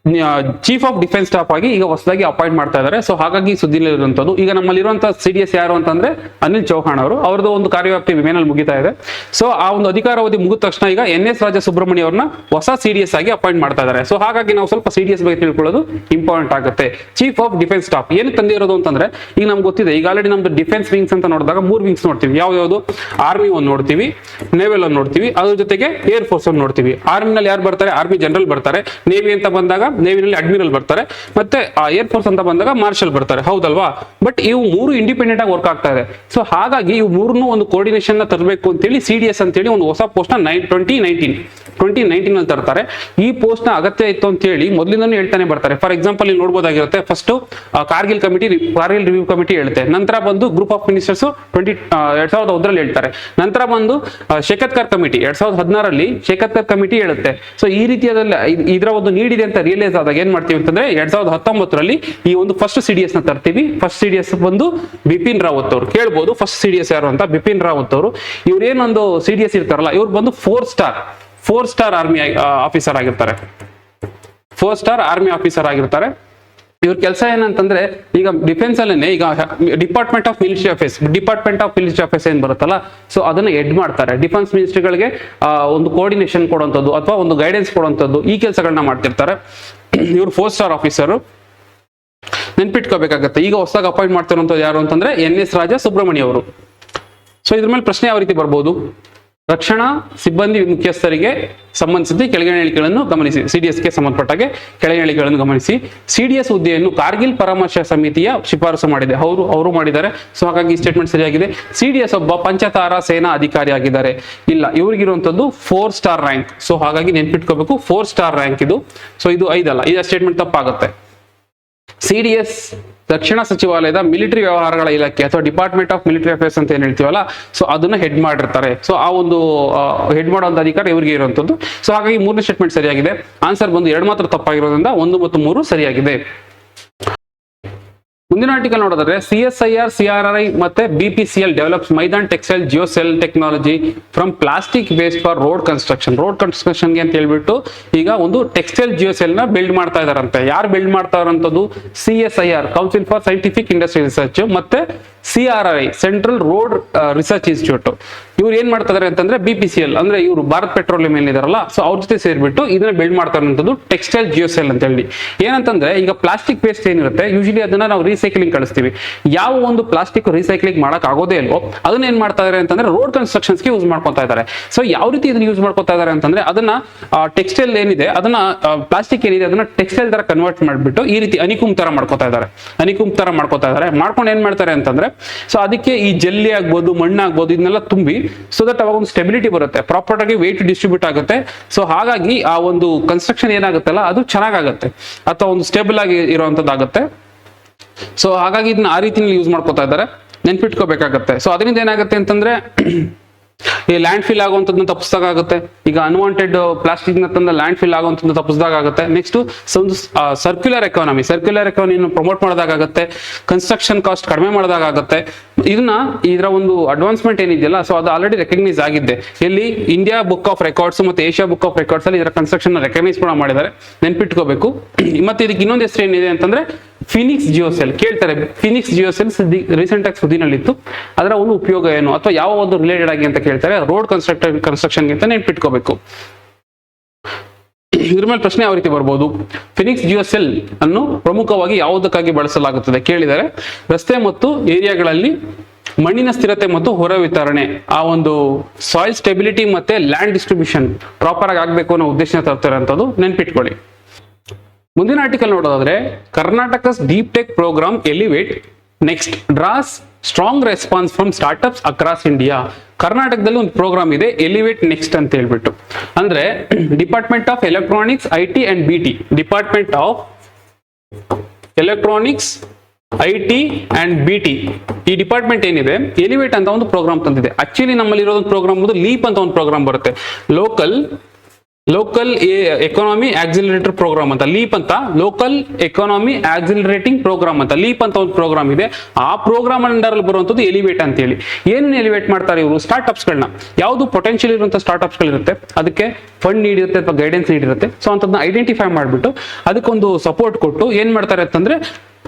ಚೀಫ್ ಆಫ್ ಡಿಫೆನ್ಸ್ ಸ್ಟಾಫ್ ಆಗಿ ಈಗ ಹೊಸದಾಗಿ ಅಪಾಯಿಂಟ್ ಮಾಡ್ತಾ ಇದ್ದಾರೆ. ಸೊ ಹಾಗಾಗಿ ಸುದ್ದಿಲಿರುವಂತದ್ದು. ಈಗ ನಮ್ಮಲ್ಲಿರುವಂತಹ CDS ಯಾರು ಅಂತಂದ್ರೆ ಅನಿಲ್ ಚೌಹಾಣ್ ಅವರು. ಅವ್ರದ್ದು ಒಂದು ಕಾರ್ಯವ್ಯಾಪ್ತಿ ವಿಮೆನಲ್ಲಿ ಮುಗಿತಾ ಇದೆ. ಸೊ ಆ ಒಂದು ಅಧಿಕಾರಾವಧಿ ಮುಗಿದ ತಕ್ಷಣ ಈಗ NS ರಾಜಾ ಸುಬ್ರಮಣಿ ಅವ್ರನ್ನ ಹೊಸ CDS ಆಗಿ ಅಪಾಯಿಂಟ್ ಮಾಡ್ತಾ ಇದ್ದಾರೆ. ಸೊ ಹಾಗಾಗಿ ನಾವು ಸ್ವಲ್ಪ CDS ಬಗ್ಗೆ ತಿಳ್ಕೊಳ್ಳೋದು ಇಂಪಾರ್ಟೆಂಟ್ ಆಗುತ್ತೆ. ಚೀಫ್ ಆಫ್ ಡಿಫೆನ್ಸ್ ಸ್ಟಾಫ್ ಏನು ತಂದಿರೋದು ಅಂತಂದ್ರೆ, ಈಗ ನಮ್ಗೆ ಗೊತ್ತಿದೆ, ಈಗ ಆಲ್ರೆಡಿ ನಮ್ದು ಡಿಫೆನ್ಸ್ ವಿಂಗ್ಸ್ ಅಂತ ನೋಡಿದಾಗ 3 ವಿಂಗ್ಸ್ ನೋಡ್ತೀವಿ. ಯಾವ್ದು? ಆರ್ಮಿ ಒಂದು ನೋಡ್ತೀವಿ, ನೇವಲ್ ಒಂದು ನೋಡ್ತೀವಿ, ಅದ್ರ ಜೊತೆಗೆ ಏರ್ ಫೋರ್ಸ್ ಒಂದು ನೋಡ್ತೀವಿ. ಆರ್ಮಿನಲ್ಲಿ ಯಾರು ಬರ್ತಾರೆ? ಆರ್ಮಿ ಜನರಲ್ ಬರ್ತಾರೆ. ನೇವಿ ಅಂತ ಬಂದಾಗ ನೇವಿನಲ್ಲಿ ಅಡ್ಮಿರಲ್ ಬರ್ತಾರೆ. ಮತ್ತೆ ಏರ್ ಫೋರ್ಸ್ ಅಂತ ಬಂದಾಗ ಮಾರ್ಷಲ್ ಬರ್ತಾರೆ, ಹೌದಲ್ವಾ? ಬಟ್ ಇವು 3 ಇಂಡಿಪೆಂಡೆಂಟ್ ಆಗಿ ವರ್ಕ್ ಆಗ್ತಾ ಇದೆ. ಸೊ ಹಾಗಾಗಿ ಇವು 3 ಒಂದು ಕೋರ್ಡಿನೇಷನ್ ನ ತರಬೇಕು ಅಂತೇಳಿ CDS ಅಂತೇಳಿ ಒಂದು ಹೊಸ ಪೋಸ್ಟ್ ನ 2019 ಅಲ್ಲಿ ತರ್ತಾರೆ. ಈ ಪೋಸ್ಟ್ ನ ಅಗತ್ಯ ಇತ್ತು ಅಂತ ಹೇಳಿ ಮೊದಲಿಂದನೂ ಹೇಳ್ತಾನೆ ಬರ್ತಾರೆ. ಫಾರ್ ಎಕ್ಸಾಂಪಲ್ ಇಲ್ಲಿ ನೋಡಬಹುದಾಗಿರುತ್ತೆ, ಫಸ್ಟ್ ಕಾರ್ಗಿಲ್ ರಿವ್ಯೂ ಕಮಿಟಿ ಹೇಳುತ್ತೆ. ನಂತರ ಬಂದು ಗ್ರೂಪ್ ಆಫ್ ಮಿನಿಸ್ಟರ್ಸ್ 2001 ಹೇಳ್ತಾರೆ. ನಂತರ ಬಂದು ಶೇಖತ್ಕರ್ ಕಮಿಟಿ 2016 ಶೇಖತ್ಕರ್ ಕಮಿಟಿ ಹೇಳುತ್ತೆ. ಸೊ ಈ ರೀತಿಯಾದಲ್ಲಿ ಇದರ ಒಂದು ನೀಡಿದೆ ಅಂತ ರಿಯಲೈಸ್ ಆದಾಗ ಏನ್ ಮಾಡ್ತೀವಿ ಅಂತಂದ್ರೆ 2019 ಈ ಒಂದು ಫಸ್ಟ್ CDS ನ ತರ್ತೀವಿ. ಫಸ್ಟ್ CDS ಬಂದು ಬಿಪಿನ್ ರಾವತ್ ಅವರು. ಕೇಳ್ಬೋದು ಫಸ್ಟ್ CDS ಯಾರು ಅಂತ. ಬಿಪಿನ್ ರಾವತ್ ಅವರು. ಇವ್ರು ಏನೊಂದು CDS ಇರ್ತಾರಲ್ಲ, ಇವ್ರು ಬಂದು 4 ಸ್ಟಾರ್ ಆರ್ಮಿ ಆಫೀಸರ್ ಆಗಿರ್ತಾರೆ. 4 ಸ್ಟಾರ್ ಆರ್ಮಿ ಆಫೀಸರ್ ಆಗಿರ್ತಾರೆ. ಇವ್ರ ಕೆಲಸ ಏನಂತಂದ್ರೆ, ಈಗ ಡಿಫೆನ್ಸ್ ಅಲ್ಲೇನೆ ಈಗ ಡಿಪಾರ್ಟ್ಮೆಂಟ್ ಆಫ್ ಮಿಲಿಟರಿ ಅಫೇರ್ಸ್ ಏನ್ ಬರುತ್ತಲ್ಲ, ಸೊ ಅದನ್ನ ಹೆಡ್ ಮಾಡ್ತಾರೆ. ಡಿಫೆನ್ಸ್ ಮಿನಿಸ್ಟ್ರಿಗಳಿಗೆ ಒಂದು ಕೋರ್ಡಿನೇಷನ್ ಕೊಡುವಂಥದ್ದು ಅಥವಾ ಒಂದು ಗೈಡೆನ್ಸ್ ಕೊಡುವಂಥದ್ದು, ಈ ಕೆಲಸಗಳನ್ನ ಮಾಡ್ತಿರ್ತಾರೆ. ಇವ್ರು 4 ಸ್ಟಾರ್ ಆಫೀಸರ್, ನೆನ್ಪಿಟ್ಕೋಬೇಕಾಗತ್ತೆ. ಈಗ ಹೊಸದಾಗಿ ಅಪಾಯಿಂಟ್ ಮಾಡ್ತಿರುವಂಥದ್ದು ಯಾರು ಅಂತಂದ್ರೆ NS ರಾಜಾ ಸುಬ್ರಮಣಿ ಅವರು. ಸೊ ಇದ್ರ ಮೇಲೆ ಪ್ರಶ್ನೆ ಯಾವ ರೀತಿ ಬರ್ಬೋದು, ರಕ್ಷಣಾ ಸಿಬ್ಬಂದಿ ಮುಖ್ಯಸ್ಥರಿಗೆ ಸಂಬಂಧಿಸಿದ ಕೆಳಗಿನ ಹೇಳಿಕೆಗಳನ್ನು ಗಮನಿಸಿ. CDSಗೆ ಸಂಬಂಧಪಟ್ಟಾಗೆ ಕೆಳಗಿನ ಹೇಳಿಕೆಗಳನ್ನು ಗಮನಿಸಿ. CDS ಹುದ್ದೆಯನ್ನು ಕಾರ್ಗಿಲ್ ಪರಾಮರ್ಶೆ ಸಮಿತಿಯ ಶಿಫಾರಸು ಮಾಡಿದೆ. ಅವರು ಮಾಡಿದ್ದಾರೆ. ಸೊ ಹಾಗಾಗಿ ಸ್ಟೇಟ್ಮೆಂಟ್ ಸರಿಯಾಗಿದೆ. CDS ಒಬ್ಬ ಪಂಚತಾರಾ ಸೇನಾ ಅಧಿಕಾರಿ ಆಗಿದ್ದಾರೆ. ಇಲ್ಲ, ಇವ್ರಿಗಿರುವಂತದ್ದು 4 ಸ್ಟಾರ್ ರ್ಯಾಂಕ್. ಸೊ ಹಾಗಾಗಿ ನೆನ್ಪಿಟ್ಕೋಬೇಕು, 4 ಸ್ಟಾರ್ ರ್ಯಾಂಕ್ ಇದು. ಸೊ ಇದು 5 ಅಲ್ಲ, ಈ ಸ್ಟೇಟ್ಮೆಂಟ್ ತಪ್ಪಾಗುತ್ತೆ. CDS ರಕ್ಷಣಾ ಸಚಿವಾಲಯದ ಮಿಲಿಟರಿ ವ್ಯವಹಾರಗಳ ಇಲಾಖೆ ಅಥವಾ ಡಿಪಾರ್ಟ್ಮೆಂಟ್ ಆಫ್ ಮಿಲಿಟರಿ ಅಫೇರ್ಸ್ ಅಂತ ಏನ್ ಹೇಳ್ತೀವಲ್ಲ, ಸೊ ಅದನ್ನ ಹೆಡ್ ಮಾಡಿರ್ತಾರೆ. ಸೊ ಆ ಒಂದು ಹೆಡ್ ಮಾಡುವಂತ ಅಧಿಕಾರ ಇವರಿಗೆ ಇರುವಂತದ್ದು. ಸೊ ಹಾಗಾಗಿ ಮೂರನೇ ಸ್ಟೇಟ್ಮೆಂಟ್ ಸರಿಯಾಗಿದೆ. ಆನ್ಸರ್ ಬಂದು 2 ಮಾತ್ರ ತಪ್ಪಾಗಿರೋದ್ರಿಂದ 1 ಮತ್ತು 3 ಸರಿಯಾಗಿದೆ. ಮುಂದಿನ ಆರ್ಟಿಕಲ್ ನೋಡಿದ್ರೆ CSIR, CRRI ಮತ್ತೆ BPCL ಡೆವಲಪ್ಸ್ ಮೈದಾನ್ textile geocell technology from plastic waste for road construction. Road ಕನ್ಸ್ಟ್ರಕ್ಷನ್ಗೆ ಅಂತ ಹೇಳ್ಬಿಟ್ಟು ಈಗ ಒಂದು ಟೆಕ್ಸ್ಟೈಲ್ ಜಿಯೋಸೆಲ್ ನ ಬಿಲ್ಡ್ ಮಾಡ್ತಾ ಇದಾರಂತೆ. ಯಾರು ಬಿಲ್ಡ್ ಮಾಡ್ತಾ ಇರೋಂಥದ್ದು? CSIR council for scientific industry research ಮತ್ತೆ CRRI central road research institute. ಇವ್ರು ಏನ್ ಮಾಡ್ತಾ ಇದಾರೆ ಅಂತಂದ್ರೆ BPCL ಅಂದ್ರೆ ಇವರು ಭಾರತ್ ಪೆಟ್ರೋಲಿಯಂ ಏನಿದಾರಲ್ಲ, ಸೊ ಅವ್ರ ಜೊತೆ ಸೇರ್ಬಿಟ್ಟು ಇದನ್ನ ಬಿಲ್ಡ್ ಮಾಡ್ತಾ ಇರೋಂಥದ್ದು ಟೆಕ್ಸ್ಟೈಲ್ ಜಿಯೋಸೆಲ್ ಅಂತ ಹೇಳಿ. ಏನಂತಂದ್ರೆ ಈಗ ಪ್ಲಾಸ್ಟಿಕ್ ವೇಸ್ಟ್ ಏನಿರುತ್ತೆ ಯೂಶಲಿ ಅದನ್ನ ನಾವು ರೀಸೈಕ್ಲಿಂಗ್ ಕಳಿಸ್ತೀವಿ. ಯಾವ ಒಂದು ಪ್ಲಾಸ್ಟಿಕ್ ರೀಸೈಕ್ಲಿಂಗ್ ಮಾಡಕ್ ಆಗೋದೇ ಇಲ್ವೋ ಅದನ್ನ ಏನ್ ಮಾಡ್ತಾ ಇದಾರೆ ಅಂತಂದ್ರೆ ರೋಡ್ ಕನ್ಸ್ಟ್ರಕ್ಷನ್ಸ್ಗೆ ಯೂಸ್ ಮಾಡ್ಕೊತಾ ಇದಾರೆ. ಸೊ ಯಾವ ರೀತಿ ಇದನ್ನ ಯೂಸ್ ಮಾಡ್ಕೊತಾ ಇದಾರೆ ಅಂತಂದ್ರೆ ಅದನ್ನ ಟೆಕ್ಸ್ಟೈಲ್ ಏನಿದೆ ಅದನ್ನ ಪ್ಲಾಸ್ಟಿಕ್ ಏನಿದೆ ಅದನ್ನ ಟೆಕ್ಸ್ಟೈಲ್ ತರ ಕನ್ವರ್ಟ್ ಮಾಡ್ಬಿಟ್ಟು ಈ ರೀತಿ ಅನಿಕುಂಬ್ ತರ ಮಾಡ್ಕೊತಾ ಇದಾರೆ. ಮಾಡ್ಕೊಂಡು ಏನ್ ಮಾಡ್ತಾರೆ ಅಂತಂದ್ರೆ ಸೊ ಅದಕ್ಕೆ ಈ ಜಲ್ಲಿ ಆಗ್ಬೋದು, ಮಣ್ಣು ಆಗ್ಬೋದು, ಇದನ್ನೆಲ್ಲ ತುಂಬಿ ಸೊ ದಟ್ ಅವಾಗ ಒಂದು ಸ್ಟೆಬಿಲಿಟಿ ಬರುತ್ತೆ, ಪ್ರಾಪರ್ ಆಗಿ ವೇಟ್ ಡಿಸ್ಟ್ರಿಬ್ಯೂಟ್ ಆಗುತ್ತೆ. ಸೊ ಹಾಗಾಗಿ ಆ ಒಂದು ಕನ್ಸ್ಟ್ರಕ್ಷನ್ ಏನಾಗುತ್ತಲ್ಲ ಅದು ಚೆನ್ನಾಗುತ್ತೆ ಅಥವಾ ಒಂದು ಸ್ಟೇಬಲ್ ಆಗಿ ಇರುವಂತದ್ದಾಗುತ್ತೆ. ಸೊ ಹಾಗಾಗಿ ಇದನ್ನ ಆ ರೀತಿಯಲ್ಲಿ ಯೂಸ್ ಮಾಡ್ಕೊತಾ ಇದ್ದಾರೆ, ನೆನ್ಪಿಟ್ಕೋಬೇಕಾಗತ್ತೆ. ಸೊ ಅದರಿಂದ ಏನಾಗುತ್ತೆ ಅಂತಂದ್ರೆ ಈ ಲ್ಯಾಂಡ್ ಫಿಲ್ ಆಗುವಂಥದ್ದನ್ನ ತಪ್ಪಿಸ್ದಾಗುತ್ತೆ. ಈಗ ಅನ್ವಾಂಟೆಡ್ ಪ್ಲಾಸ್ಟಿಕ್ ತಂದ ಲ್ಯಾಂಡ್ ಫಿಲ್ ಆಗುವಂಥದ್ದು ತಪ್ಪಿಸ್ದಾಗುತ್ತೆ. ನೆಕ್ಸ್ಟ್ ಒಂದು ಸರ್ಕ್ಯುಲರ್ ಎಕಾನಮಿ ಪ್ರಮೋಟ್ ಮಾಡಿದಾಗುತ್ತೆ. ಕನ್ಸ್ಟ್ರಕ್ಷನ್ ಕಾಸ್ಟ್ ಕಡಿಮೆ ಮಾಡಿದಾಗುತ್ತೆ. ಇದರ ಒಂದು ಅಡ್ವಾನ್ಸ್ಮೆಂಟ್ ಏನಿದೆಯಲ್ಲ, ಸೊ ಅದು ಆಲ್ರೆಡಿ ರೆಕಗ್ನೈಸ್ ಆಗಿದೆ. ಎಲ್ಲಿ ಇಂಡಿಯಾ ಬುಕ್ ಆಫ್ ರೆಕಾರ್ಡ್ಸ್ ಮತ್ತೆ ಏಷ್ಯಾ ಬುಕ್ ಆಫ್ ರೆಕಾರ್ಡ್ಸ್ ಅಲ್ಲಿ ಇದರ ಕನ್ಸ್ಟ್ರಕ್ಷನ್ ರೆಕಗ್ನೈಸ್ ಕೂಡ ಮಾಡಿದ್ದಾರೆ, ನೆನ್ಪಿಟ್ಕೋಬೇಕು. ಮತ್ತೆ ಇದಕ್ಕೆ ಇನ್ನೊಂದು ಹೆಸರು ಏನಿದೆ ಅಂತಂದ್ರೆ ಫಿನಿಕ್ಸ್ ಜಿಯೋಸೆಲ್. ಕೇಳ್ತಾರೆ ಫಿನಿಕ್ಸ್ ಜಿಯೋಸೆಲ್ ರೀಸೆಂಟ್ ಆಗಿ ಸುದ್ದಿನಲ್ಲಿತ್ತು, ಅದರ ಒಂದು ಉಪಯೋಗ ಏನು ಅಥವಾ ಯಾವ ಒಂದು ರಿಲೇಟೆಡ್ ಆಗಿ ಅಂತ ಕೇಳ್ತಾರೆ. ರೋಡ್ ಕನ್ಸ್ಟ್ರಕ್ಷನ್ ಅಂತ ನೆನ್ಪಿಟ್ಕೋಬೇಕು. ಇದ್ರ ಮೇಲೆ ಪ್ರಶ್ನೆ ಯಾವ ರೀತಿ ಬರ್ಬೋದು? ಫಿನಿಕ್ಸ್ ಜಿಯೋಸೆಲ್ ಅನ್ನು ಪ್ರಮುಖವಾಗಿ ಯಾವುದಕ್ಕಾಗಿ ಬಳಸಲಾಗುತ್ತದೆ ಕೇಳಿದರೆ, ರಸ್ತೆ ಮತ್ತು ಏರಿಯಾಗಳಲ್ಲಿ ಮಣ್ಣಿನ ಸ್ಥಿರತೆ ಮತ್ತು ಹೊರ ವಿತರಣೆ, ಆ ಒಂದು ಸಾಯಿಲ್ ಸ್ಟೆಬಿಲಿಟಿ ಮತ್ತೆ ಲ್ಯಾಂಡ್ ಡಿಸ್ಟ್ರಿಬ್ಯೂಷನ್ ಪ್ರಾಪರ್ ಆಗಿ ಆಗ್ಬೇಕು ಅನ್ನೋ ಉದ್ದೇಶ ತರ್ತಾರೆ ಅಂತದ್ದು ನೆನ್ಪಿಟ್ಕೊಳ್ಳಿ. ಮುಂದಿನ ಆರ್ಟಿಕಲ್ ನೋಡೋದಾದ್ರೆ Karnataka's deep tech program Elevate next draws strong response from startups across India. ಕರ್ನಾಟಕದಲ್ಲಿ ಒಂದು ಪ್ರೋಗ್ರಾಮ್ ಇದೆ ಎಲಿವೇಟ್ ನೆಕ್ಸ್ಟ್ ಅಂತ ಹೇಳ್ಬಿಟ್ಟು. ಅಂದ್ರೆ department of electronics IT and BT, department of electronics IT and BT ಈ ಡಿಪಾರ್ಟ್ಮೆಂಟ್ ಏನಿದೆ ಎಲಿವೇಟ್ ಅಂತ ಒಂದು ಪ್ರೋಗ್ರಾಮ್ ತಂದಿದೆ. ಆಕ್ಚುಲಿ ನಮ್ಮಲ್ಲಿ ಇರೋದು ಪ್ರೋಗ್ರಾಮ್ ಒಂದು ಲೀಪ್ ಅಂತ ಒಂದು ಪ್ರೋಗ್ರಾಮ್ ಬರುತ್ತೆ, ಲೋಕಲ್ ಎಕಾನಮಿ ಆಕ್ಸಿಲರೇಟರ್ ಪ್ರೋಗ್ರಾಮ್ ಅಂತ. ಲೀಪ್ ಅಂತ ಲೋಕಲ್ ಎಕಾನಮಿ ಆಕ್ಸಿಲರೇಟಿಂಗ್ ಪ್ರೋಗ್ರಾಮ್ ಅಂತ ಲೀಪ್ ಅಂತ ಒಂದು ಪ್ರೋಗ್ರಾಮ್ ಇದೆ. ಆ ಪ್ರೋಗ್ರಾಮ್ ಅಂಡರ್ ಅಲ್ಲಿ ಬರುವಂತದ್ದು ಎಲಿವೇಟ್ ಅಂತ ಹೇಳಿ. ಏನೇನು ಎಲಿವೇಟ್ ಮಾಡ್ತಾರೆ ಇವರು? ಸ್ಟಾರ್ಟ್ಅಪ್ಸ್ ಗಳನ್ನ, ಯಾವುದು ಪೊಟೆನ್ಶಿಯಲ್ ಇರುವಂತ ಸ್ಟಾರ್ಟ್ಅಪ್ಸ್ ಗಳಿರುತ್ತೆ, ಅದಕ್ಕೆ ಫಂಡ್ ನೀಡಿರುತ್ತೆ ಅಥವಾ ಗೈಡೆನ್ಸ್ ನೀಡಿರುತ್ತೆ. ಸೊ ಅಂತದನ್ನ ಐಡೆಂಟಿಫೈ ಮಾಡ್ಬಿಟ್ಟು ಅದಕ್ಕೊಂದು ಸಪೋರ್ಟ್ ಕೊಟ್ಟು ಏನ್ ಮಾಡ್ತಾರೆ ಅಂತಂದ್ರೆ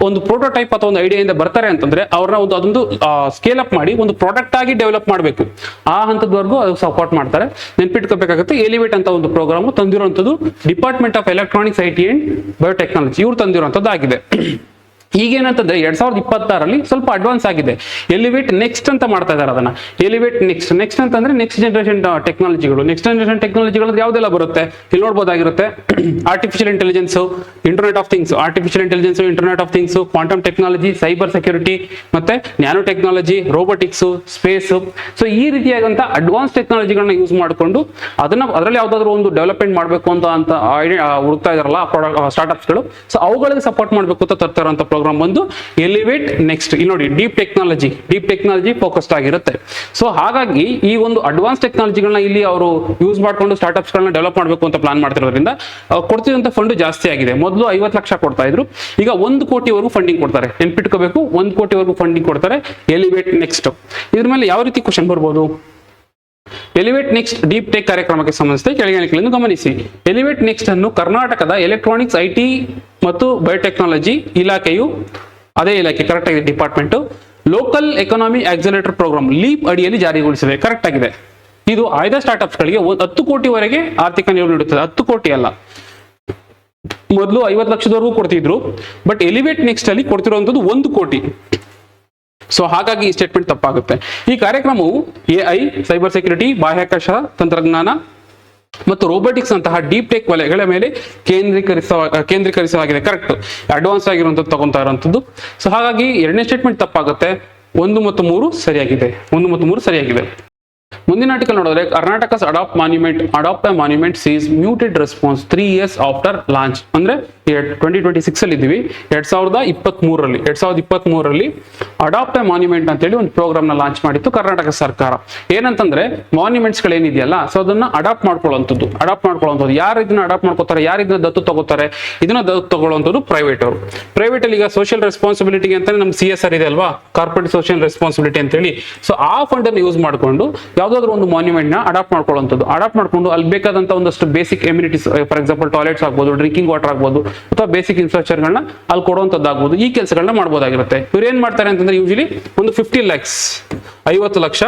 ಒಂದು ಪ್ರೋಟೋಟೈಪ್ ಅಥವಾ ಒಂದು ಐಡಿಯಾದಿಂದ ಬರ್ತಾರೆ ಅಂತಂದ್ರೆ ಅವ್ರನ್ನ ಅದೊಂದು ಸ್ಕೇಲ್ ಅಪ್ ಮಾಡಿ ಒಂದು ಪ್ರಾಡಕ್ಟ್ ಆಗಿ ಡೆವಲಪ್ ಮಾಡಬೇಕು. ಆ ಹಂತದವರೆಗೂ ಅದು ಸಪೋರ್ಟ್ ಮಾಡ್ತಾರೆ, ನೆನ್ಪಿಟ್ಕೋಬೇಕಾಗುತ್ತೆ. ಎಲಿವೇಟ್ ಅಂತ ಒಂದು ಪ್ರೋಗ್ರಾಮ್ ತಂದಿರುವಂತದ್ದು department of electronics IT and biotechnology ಇವ್ರು ತಂದಿರುವಂತದ್ದು ಆಗಿದೆ. ಈಗೇನಂತಂದ್ರೆ 2026 ಸ್ವಲ್ಪ ಅಡ್ವಾನ್ಸ್ ಆಗಿದೆ. ಎಲಿವೇಟ್ ನೆಕ್ಸ್ಟ್ ಅಂತ ಮಾಡ್ತಾ ಇದ್ದಾರೆ ಅದನ್ನ. ಎಲಿವೇಟ್ ನೆಕ್ಸ್ಟ್ ಅಂತಂದ್ರೆ ನೆಕ್ಸ್ಟ್ ಜನರೇಷನ್ ಟೆಕ್ನಾಲಜಿಗಳು. ನೆಕ್ಸ್ಟ್ ಜನರೇಷನ್ ಟೆಕ್ನಾಲಜಿಗಳು ಯಾವ್ದೆಲ್ಲ ಬರುತ್ತೆ ಇಲ್ಲಿ ನೋಡ್ಬೋದಾಗಿರುತ್ತೆ. Artificial intelligence, internet of things, quantum technology, cyber security, ಮತ್ತೆ nano technology, robotics, space. So ಈ ರೀತಿಯಾದಂತ ಅಡ್ವಾನ್ಸ್ ಟೆಕ್ನಾಲಜಿಗಳನ್ನ ಯೂಸ್ ಮಾಡಿಕೊಂಡು ಅದರಲ್ಲಿ ಯಾವ್ದಾದ್ರು ಒಂದು ಡೆವಲಪ್ಮೆಂಟ್ ಮಾಡಬೇಕು ಅಂತ ಹುಡುಕ್ತಾ ಇದಾರಲ್ಲ ಸ್ಟಾರ್ಟ್ಅಪ್ಸ್ಗಳು, ಸೊ ಅವುಗಳಿಗೆ ಸಪೋರ್ಟ್ ಮಾಡಬೇಕು ಅಂತ ತರ್ತಾರಂತ ಪ್ರೋಗ್ರಾಮ್ ಒಂದು ಎಲಿವೇಟ್ ನೆಕ್ಸ್ಟ್. ಇಲ್ಲಿ ನೋಡಿ ಡೀಪ್ ಟೆಕ್ನಾಲಜಿ ಫೋಕಸ್ಡ್ ಆಗಿರುತ್ತೆ. ಸೊ ಹಾಗಾಗಿ ಈ ಒಂದು ಅಡ್ವಾನ್ಸ್ ಟೆಕ್ನಾಲಜಿಗಳನ್ನ ಇಲ್ಲಿ ಅವರು ಯೂಸ್ ಮಾಡ್ಕೊಂಡು ಸ್ಟಾರ್ಟ್ಅಪ್ಸ್ ಗಳನ್ನ ಡೆವಲಪ್ ಮಾಡಬೇಕು ಅಂತ ಪ್ಲಾನ್ ಮಾಡ್ತಿರೋದ್ರಿಂದ ಕೊಡ್ತಿರುವಂತ ಫಂಡ್ ಜಾಸ್ತಿ ಆಗಿದೆ. ಮೊದಲು 50 ಲಕ್ಷ ಕೊಡ್ತಾ ಇದ್ರು, ಈಗ 1 ಕೋಟಿವರೆಗೂ ಫಂಡಿಂಗ್ ಕೊಡ್ತಾರೆ, ನೆನ್ಪಿಟ್ಕೋಬೇಕು. 1 ಕೋಟಿವರೆಗೂ ಫಂಡಿಂಗ್ ಕೊಡ್ತಾರೆ ಎಲಿವೇಟ್ ನೆಕ್ಸ್ಟ್. ಇದ್ರ ಮೇಲೆ ಯಾವ ರೀತಿ ಕ್ವಶನ್ ಬರ್ಬೋದು? ಎಲಿವೇಟ್ ನೆಕ್ಸ್ಟ್ ಡೀಪ್ ಟೆಕ್ ಕಾರ್ಯಕ್ರಮಕ್ಕೆ ಸಂಬಂಧಿಸಿದ ಕೆಳಗಿನ ಗಮನಿಸಿ. ಎಲಿವೇಟ್ ನೆಕ್ಸ್ಟ್ ಅನ್ನು ಕರ್ನಾಟಕದ ಎಲೆಕ್ಟ್ರಾನಿಕ್ಸ್ IT ಮತ್ತು ಬಯೋಟೆಕ್ನಾಲಜಿ ಇಲಾಖೆಯು, ಅದೇ ಇಲಾಖೆ ಕರೆಕ್ಟ್ ಆಗಿದೆ department, local economy accelerator program leap ಅಡಿಯಲ್ಲಿ ಜಾರಿಗೊಳಿಸಿದೆ. ಕರೆಕ್ಟ್ ಆಗಿದೆ. ಇದು ಆಯ್ದ ಸ್ಟಾರ್ಟ್ಅಪ್ಸ್ ಗಳಿಗೆ 10 ಕೋಟಿವರೆಗೆ ಆರ್ಥಿಕ ನೆರವು ನೀಡುತ್ತದೆ. 10 ಕೋಟಿ ಅಲ್ಲ, ಮೊದಲು 50 ಲಕ್ಷದವರೆಗೂ ಕೊಡ್ತಿದ್ರು, ಬಟ್ ಎಲಿವೇಟ್ ನೆಕ್ಸ್ಟ್ ಅಲ್ಲಿ ಕೊಡ್ತಿರುವಂತದ್ದು 1 ಕೋಟಿ. ಸೊ ಹಾಗಾಗಿ ಈ ಸ್ಟೇಟ್ಮೆಂಟ್ ತಪ್ಪಾಗುತ್ತೆ. ಈ ಕಾರ್ಯಕ್ರಮವು AI, ಸೈಬರ್ ಸೆಕ್ಯೂರಿಟಿ, ಬಾಹ್ಯಾಕಾಶ ತಂತ್ರಜ್ಞಾನ ಮತ್ತು ರೋಬೋಟಿಕ್ಸ್ ಅಂತಹ ಡೀಪ್ ಟೆಕ್ ವಲಯಗಳ ಮೇಲೆ ಕೇಂದ್ರೀಕರಿಸಲಾಗಿದೆ. ಕರೆಕ್ಟ್, ಅಡ್ವಾನ್ಸ್ ಆಗಿರುವಂತದ್ದು ತಗೊಂತಾ ಇರುವಂತದ್ದು. ಸೊ ಹಾಗಾಗಿ 2ನೇ ಸ್ಟೇಟ್ಮೆಂಟ್ ತಪ್ಪಾಗುತ್ತೆ. 1 ಮತ್ತು 3 ಸರಿಯಾಗಿದೆ. ಮುಂದಿನ ಆರ್ಟಿಕಲ್ ನೋಡಿದ್ರೆ Karnataka's adopt monument sees muted response 3 years after launch. ಅಂದ್ರೆ 2026 ಅಲ್ಲಿ ಇದ್ದೀವಿ. 2023ರಲ್ಲಿ ಅಡಾಪ್ಟ್ ಮಾನ್ಯುಮೆಂಟ್ ಅಂತೇಳಿ ಒಂದು ಪ್ರೋಗ್ರಾಮ್ ನ ಲಾಂಚ್ ಮಾಡಿತ್ತು ಕರ್ನಾಟಕ ಸರ್ಕಾರ. ಏನಂತಂದ್ರೆ ಮಾನ್ಯುಮೆಂಟ್ಸ್ ಗಳೇನಿದೆಯಲ್ಲ, ಸೊ ಅದನ್ನ ಅಡಾಪ್ಟ್ ಮಾಡ್ಕೊಳ್ಳುವಂಥದ್ದು. ಯಾರು ಇದನ್ನ ಅಡಾಪ್ಟ್ ಮಾಡ್ಕೋತಾರೆ, ಯಾರು ಇದನ್ನ ದತ್ತು ತಗೋತಾರೆ, ಇದನ್ನ ದತ್ತು ತಗೊಳ್ಳುವಂಥದ್ದು ಪ್ರೈವೇಟ್ ಅವರು. ಪ್ರೈವೇಟ್ ಅಲ್ಲಿ ಈಗ ಸೋಷಿಯಲ್ ರೆಸ್ಪಾನ್ಸಿಬಿಲಿಟಿ ಅಂತ ನಮ್ಗೆ CSR ಇದೆ ಅಲ್ವಾ, ಕಾರ್ಪೊರೇಟ್ ಸೋಷಿಯಲ್ ರೆಸ್ಪಾನ್ಸಿಬಿಲಿಟಿ ಅಂತ ಹೇಳಿ. ಸೊ ಆ ಫಂಡ್ ಅನ್ನು ಯೂಸ್ ಮಾಡಿಕೊಂಡು ಯಾವ್ದಾದ್ರು ಒಂದು ಮಾನ್ಯುಮೆಂಟ್ ನ ಅಡಾಪ್ಟ್ ಮಾಡ್ಕೊಂಡು ಅಲ್ಲಿ ಬೇಕಾದಂತ ಒಂದಷ್ಟು basic amenities, for example toilets ಆಗ್ಬೋದು, ಡ್ರಿಂಕಿಂಗ್ ವಾಟರ್ ಆಗ್ಬೋದು, ಅಥವಾ ಬೇಸಿಕ್ ಇನ್ಫ್ರಾಸ್ಟ್ರಕ್ಚರ್ ಗಳನ್ನ ಅಲ್ಲಿ ಕೊಡುವಂತದ್ದಾಗ್ಬೋದು, ಈ ಕೆಲಸಗಳನ್ನ ಮಾಡಬಹುದಾಗಿರುತ್ತೆ. ಇವ್ರು ಏನ್ ಮಾಡ್ತಾರೆ ಅಂತಂದ್ರೆ ಯೂಶಲಿ ಒಂದು 50 lakhs 50 ಲಕ್ಷ